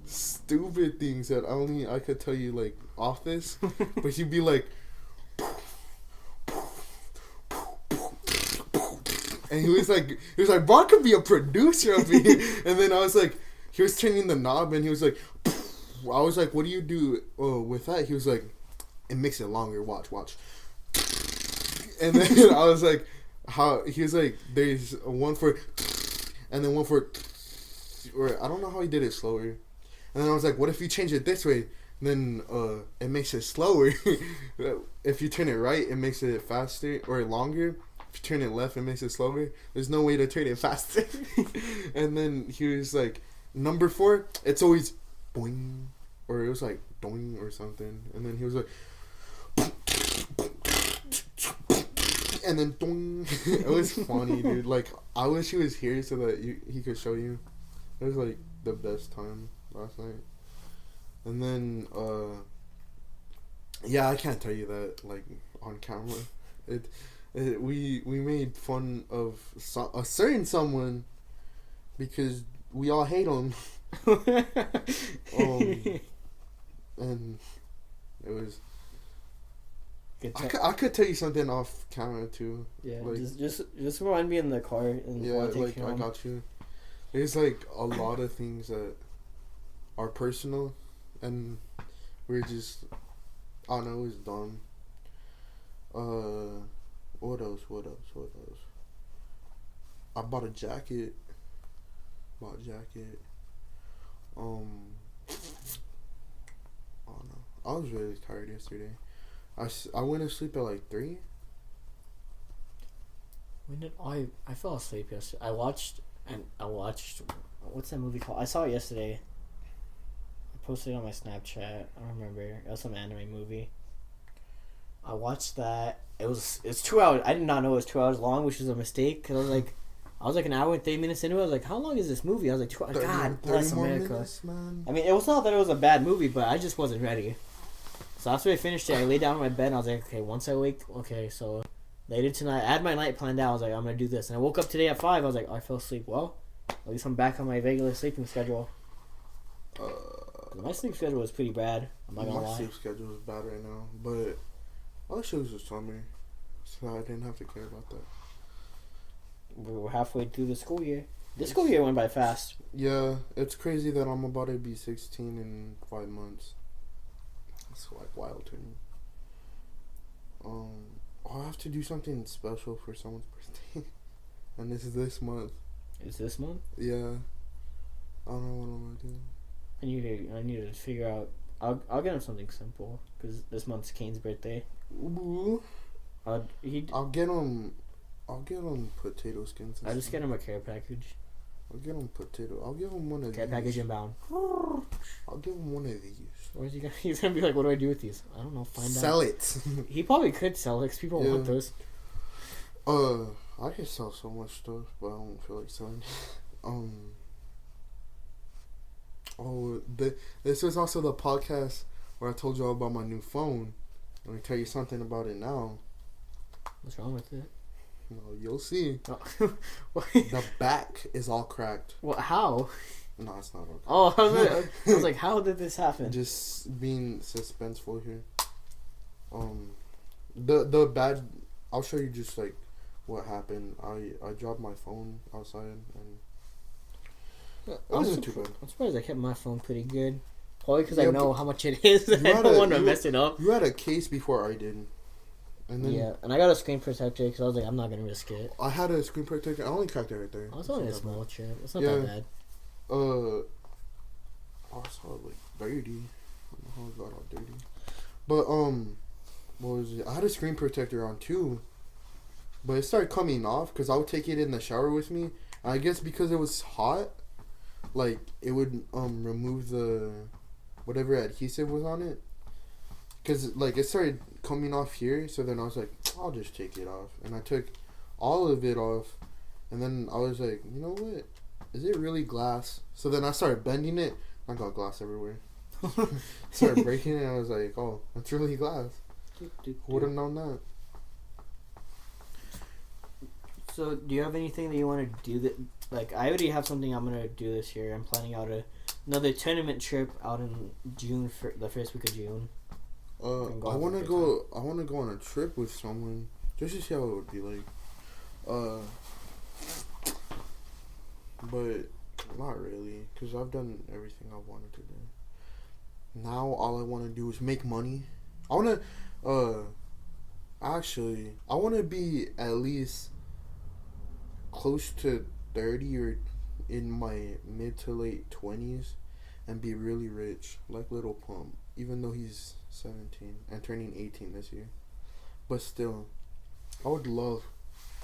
stupid things that only I could tell you like off this, but he'd be like, and he was like, Ron could be a producer of it. And then I was like, he was turning the knob, and he was like, I was like, what do you do with that? He was like, it makes it longer. Watch. And then I was like, how? He was like, there's one for, and then one for, or I don't know how he did it slower. And then I was like, what if you change it this way? And then it makes it slower. If you turn it right, it makes it faster or longer. If you turn it left, it makes it slower. There's no way to turn it faster. And then he was like, number 4, it's always boing, or it was like doing or something. And then he was like, and then dong. It was funny, dude. Like, I wish he was here so that he could show you. It was like the best time last night. And then yeah, I can't tell you that like on camera. We made fun of a certain someone because we all hate him. And it was. I could tell you something off camera too. Yeah, like, just remind me in the car. Yeah, like I got you. There's like a lot of things that are personal, and we're just, I don't know, it was dumb. What else? I bought a jacket. I don't know. I was really tired yesterday. I went to sleep at like 3. When did I fell asleep yesterday? I watched what's that movie called? I saw it yesterday. I posted it on my Snapchat. I don't remember. It was some anime movie. I watched that. It's 2 hours. I did not know it was 2 hours long, which is a mistake. Cause I was like an hour and 30 minutes into it. I was like, how long is this movie? I was like, 2 hours. God bless America. Minutes, man. I mean, it was not that it was a bad movie, but I just wasn't ready. So after I finished it, I laid down on my bed and I was like, okay, once I wake, okay, so later tonight, I had my night planned out. I was like, I'm going to do this. And I woke up today at 5. I was like, oh, I fell asleep. Well, at least I'm back on my regular sleeping schedule. My sleep schedule was pretty bad. I'm not going to lie. My sleep schedule is bad right now, but I wish it was the summer, so I didn't have to care about that. We're halfway through the school year. This school year went by fast. Yeah, it's crazy that I'm about to be 16 in 5 months. It's like wild to me. I'll have to do something special for someone's birthday. And this is this month. Is this month? Yeah. I don't know what I'm gonna do. I need to figure out. I'll get him something simple because this month's Kane's birthday. Ooh. I'll get him potato skins. I'll just get him a care package. I'll get him potato. I'll give him one of care these. package inbound. I'll give him one of these. Where's he gonna? He's gonna be like, what do I do with these? I don't know. Find sell out. Sell it. He probably could sell it because people want those. I could sell so much stuff, but I don't feel like selling. This was also the podcast where I told you all about my new phone. Let me tell you something about it now. What's wrong with it? No, you'll see. Oh. The back is all cracked. Well, how? No, it's not okay. Oh, I was like, how did this happen? Just being suspenseful here. The bad. I'll show you just like what happened. I dropped my phone outside and it wasn't too bad. I'm surprised I kept my phone pretty good. Probably because I know how much it is. I don't want to mess it up. You had a case before I did. And then yeah, and I got a screen protector because I was like, I'm not gonna risk it. I had a screen protector. I only cracked it right there. Oh, it's only a small chip. It's not that bad. I saw it like dirty. I don't know how it got all dirty. But what was it? I had a screen protector on too, but it started coming off because I would take it in the shower with me. And I guess because it was hot, like it would remove the whatever adhesive was on it. Because, like, it started coming off here, so then I was like, I'll just take it off. And I took all of it off, and then I was like, you know what? Is it really glass? So then I started bending it. I got glass everywhere. Started breaking it, and I was like, oh, that's really glass. Would have known that. So, do you have anything that you want to do that? Like, I already have something I'm gonna do this year. I'm planning out another tournament trip out in June, for the first week of June. I want to go. I want to go on a trip with someone just to see how it would be like. But not really, because I've done everything I wanted to do. Now all I want to do is make money. I want to. Actually, I want to be at least close to 30 or in my mid to late 20s and be really rich like Little Pump, even though he's 17 and turning 18 this year. But still, I would love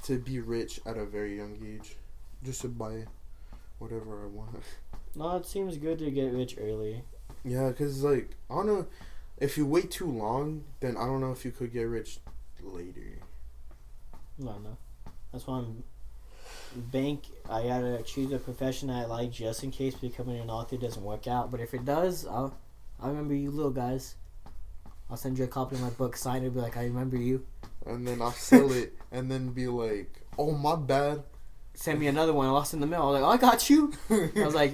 to be rich at a very young age, just to buy whatever I want. No, it seems good to get rich early. Yeah, because, like, I don't know, if you wait too long, then I don't know if you could get rich later. No. That's why I gotta choose a profession I like just in case becoming an author doesn't work out. But if it does, I'll remember you little guys. I'll send you a copy of my book signed and be like, I remember you. And then I'll sell it and then be like, oh, my bad. Send me another one. I lost in the mail. I was like, oh, I got you. I was like,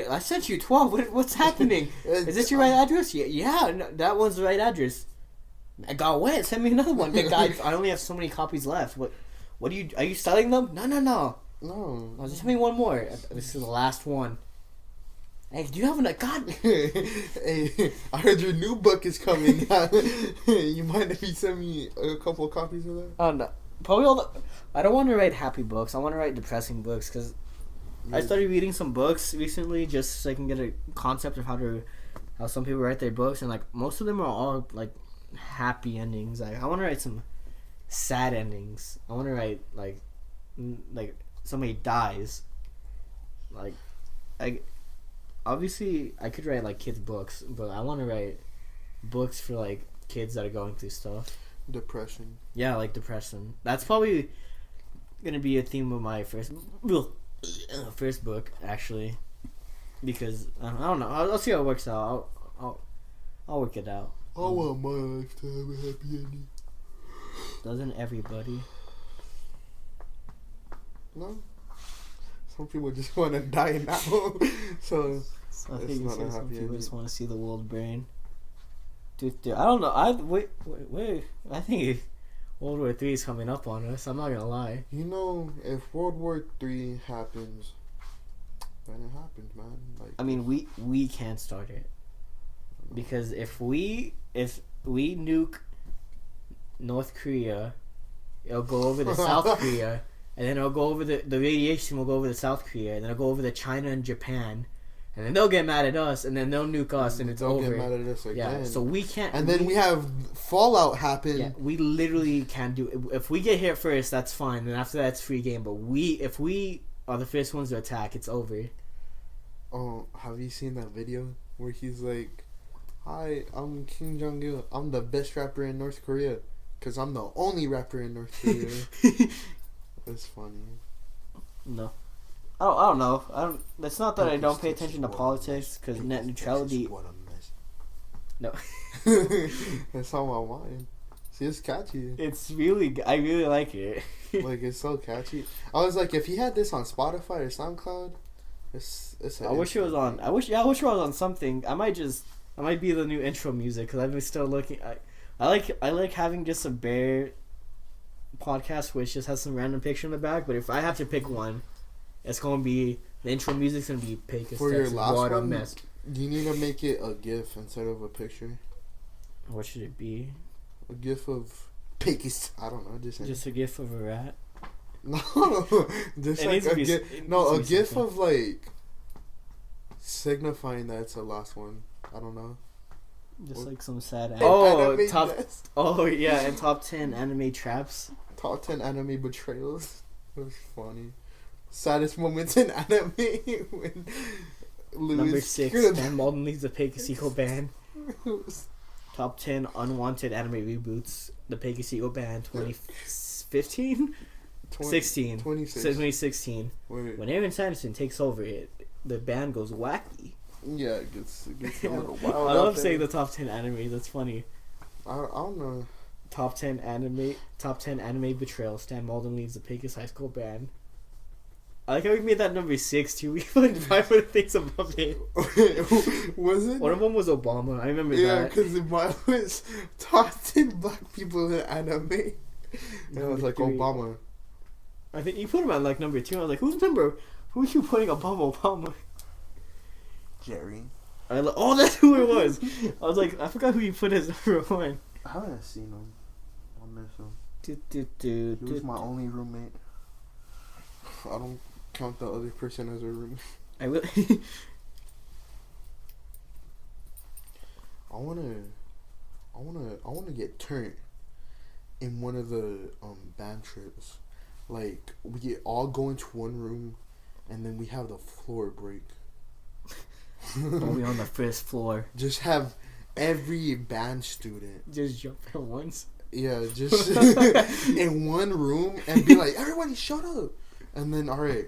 I sent you 12. What's happening? Is this your right address? Yeah, no, that one's the right address. I got wet. Send me another one. The guy, I only have so many copies left. What are you selling them? No. No. Just send me one more. This is the last one. Hey, do you have God? Hey, I heard your new book is coming. You mind if you send me a couple of copies of that? Oh, no. Probably I don't want to write happy books. I want to write depressing books because I started reading some books recently just so I can get a concept of how some people write their books, and like most of them are all like happy endings. Like I want to write some sad endings. I want to write like somebody dies. Like obviously I could write like kids books, but I want to write books for like kids that are going through stuff. Depression. Yeah, like depression. That's probably gonna be a theme of my first book, actually, because I don't know. I'll see how it works out. I'll work it out. I want my life to have a happy ending. Doesn't everybody? No. Some people just want to die now. So I think some people just want to see the world burn. Dude, I don't know. Wait. I think World War III is coming up on us. I'm not gonna lie. You know, if World War III happens, then it happens, man. Like, I mean, we can't start it because if we nuke North Korea, it'll go over to South Korea, and then it'll go over the radiation will go over to South Korea, and then it'll go over to China and Japan. And then they'll get mad at us, and then they'll nuke us, and it's over. They'll get mad at us again. Yeah, so we can't. And then we have Fallout happen. Yeah, we literally can't do it. If we get hit first, that's fine. And after that, it's free game. But if we are the first ones to attack, it's over. Oh, have you seen that video where he's like, "Hi, I'm Kim Jong-il. I'm the best rapper in North Korea, cause I'm the only rapper in North Korea." That's funny. No. I don't know. It's not that I don't pay attention to politics, because net neutrality. No. It's on my mind. See, it's catchy. It's really. I really like it. Like, it's so catchy. I was like, if he had this on Spotify or SoundCloud, it's. I wish it was on. I wish it was on something. I might be the new intro music because I've been still looking. I like having just a bare podcast which just has some random picture in the back. But if I have to pick one. It's gonna be the intro music's gonna be Pecos, for Texas, your last water one. Mess. You need to make it a GIF instead of a picture. What should it be? A GIF of Pecos. I don't know. Just a GIF of a rat. No, just like a GIF. No, a GIF something. Of like signifying that it's the last one. I don't know. Just like some sad. Top. Oh yeah, and top 10 anime traps. Top 10 anime betrayals. It was funny. Saddest moments in anime when Number 6, Dan Malden leaves the Pecos ban. Top 10 unwanted anime reboots. The Peggy Band 2015? 16. 2016. Wait. When Aaron Sanderson takes over the band goes wacky. Yeah, it gets a little wild. I love saying the top 10 anime. That's funny. I don't know. Top 10 anime betrayal. Stan Malden leaves the Pecos High School band. I like how we made that number 6 too. We put 500 things above it. Was it? One of them was Obama. I remember that. Yeah, because mine was top 10 black people in anime. And I was like, Obama. I think you put him at like number 2. I was like, who's you putting above Obama? Jerry. Oh, that's who it was. I was like, I forgot who you put as number 1. I haven't seen him. I'll miss him. He was my only roommate. I don't count the other person as a roommate. I will. I wanna get turned in one of the band trips. Like we all go into one room, and then we have the floor break. Only on the first floor. Just have every band student just jump at once. Yeah, just in one room and be like, everybody shut up. And then, alright,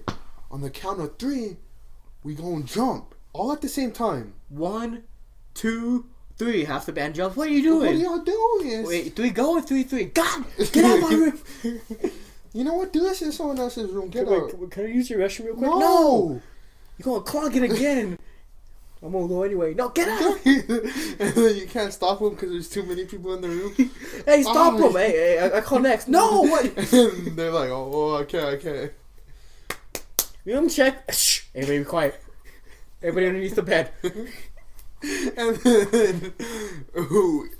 on the count of 3, we gonna jump. All at the same time. 1, 2, 3. Half the band jump. What are you doing? What are y'all doing? Wait, 3 go or 3 3? God! Get out of my room! You know what? Do this in someone else's room. Get out. Can I use your restroom real quick? No! You're gonna clog it again. I'm gonna go anyway. No, get out! And then you can't stop them because there's too many people in the room. Hey, stop them! Hey, I call next. No! What? And they're like, oh, I can't. Room check. Shh! Everybody be quiet. Everybody underneath the bed. And then,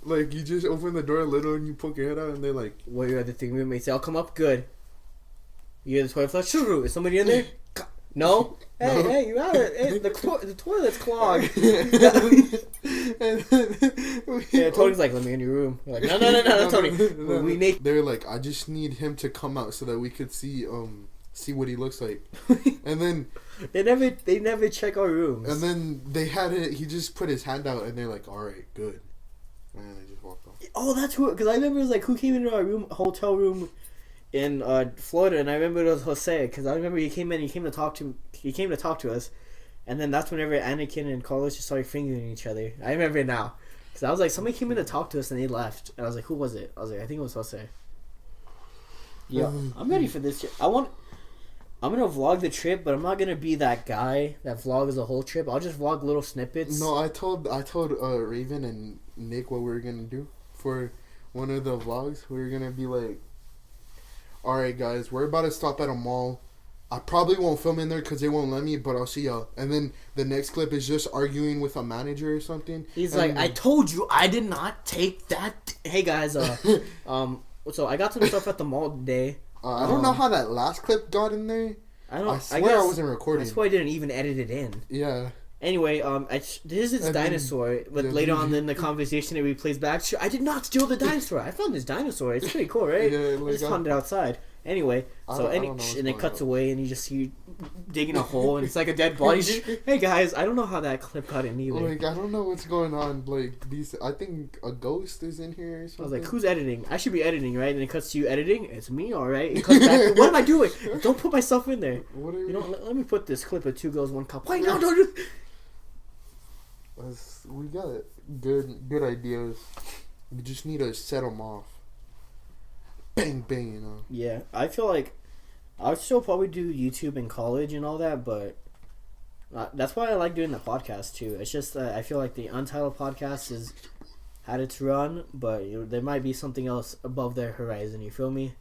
like, you just open the door a little and you poke your head out and they're like, what are your other thing roommates say? I'll come up. Good. You hear the toilet flush? Shoo! Is somebody in there? No? Hey, you out of it. Hey, the toilet's clogged. Yeah, Tony's like, let me in your room. We're like, no, Tony. We naked. They're like, I just need him to come out so that we could see what he looks like. And then they never check our rooms. And then they had it. He just put his hand out, and they're like, all right, good. And they just walked off. Oh, that's who. Because I remember it was like, who came into our hotel room in Florida, and I remember it was Jose, because I remember he came to talk to us, and then that's whenever Anakin and Carlos just started fingering each other. I remember it now, because I was like, somebody came in to talk to us and they left, and I was like, who was it? I was like, I think it was Jose. Yeah, I'm ready for this. I'm gonna vlog the trip, but I'm not gonna be that guy that vlogs the whole trip. I'll just vlog little snippets. No, I told Raven and Nick what we were gonna do for one of the vlogs. We were gonna be like, alright guys, we're about to stop at a mall. I probably won't film in there because they won't let me, but I'll see y'all. And then the next clip is just arguing with a manager or something. He's like, I told you I did not take that. Hey guys, so I got some stuff at the mall today. I don't know how that last clip got in there. I swear I wasn't recording. I swear I didn't even edit it in. Yeah. Anyway, this is its dinosaur, but later on in the conversation it replays back. I did not steal the dinosaur. I found this dinosaur. It's pretty cool, right? Yeah, I just found it outside. Anyway, and it cuts away, and you just see you digging a hole, and it's like a dead body. Hey guys, I don't know how that clip got in either. Like, I don't know what's going on. Like, I think a ghost is in here or something. I was like, who's editing? I should be editing, right? And it cuts to you editing. It's me, all right. It cuts back. What am I doing? Don't put myself in there. What are you know? Let me put this clip of 2 girls, 1 cup. Wait, no, don't do. We got good ideas. We just need to set them off. Bang, bang, you know. Yeah, I feel like I would still probably do YouTube in college and all that, but that's why I like doing the podcast too. It's just that I feel like the Untitled podcast has had its run, but there might be something else above their horizon. You feel me?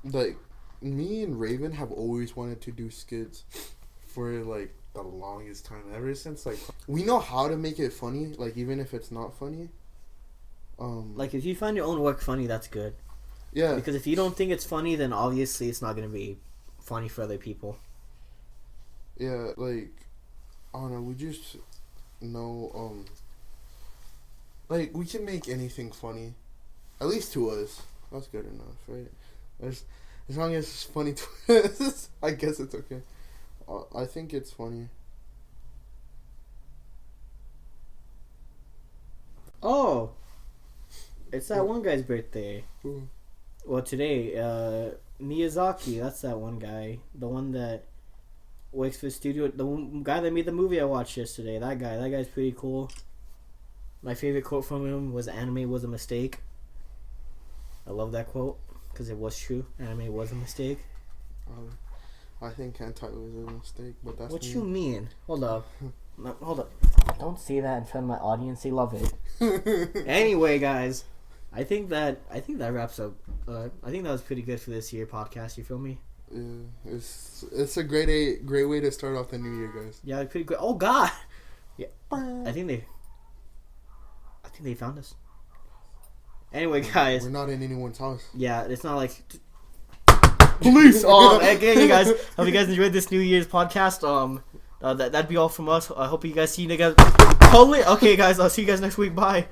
Like, me and Raven have always wanted to do skits for like the longest time. Ever since like we know how to make it funny, like even if it's not funny. Like if you find your own work funny, that's good. Yeah. Because if you don't think it's funny, then obviously it's not going to be funny for other people. Yeah, like, I don't know, we just know, like, we can make anything funny. At least to us. That's good enough, right? As long as it's funny to us, I guess it's okay. I think it's funny. Oh, It's that one guy's birthday. Ooh. Well, today, Miyazaki. That's that one guy. The one that works for the studio. The guy that made the movie I watched yesterday. That guy. That guy's pretty cool. My favorite quote from him was "Anime was a mistake." I love that quote because it was true. Anime was a mistake. I think Untitled was a mistake, but that's What me. you mean? Hold up. No, hold up. Don't say that in front of my audience. They love it. Anyway, guys, I think that wraps up. I think that was pretty good for this year podcast. You feel me? Yeah, it's a great way to start off the new year, guys. Yeah, pretty good. Oh God. Yeah, I think they found us. Anyway, guys. We're not in anyone's house. Yeah, it's not like police. Okay, guys. Hope you guys enjoyed this New Year's podcast. That'd be all from us. I hope you guys see you guys. Holy. Okay, guys. I'll see you guys next week. Bye.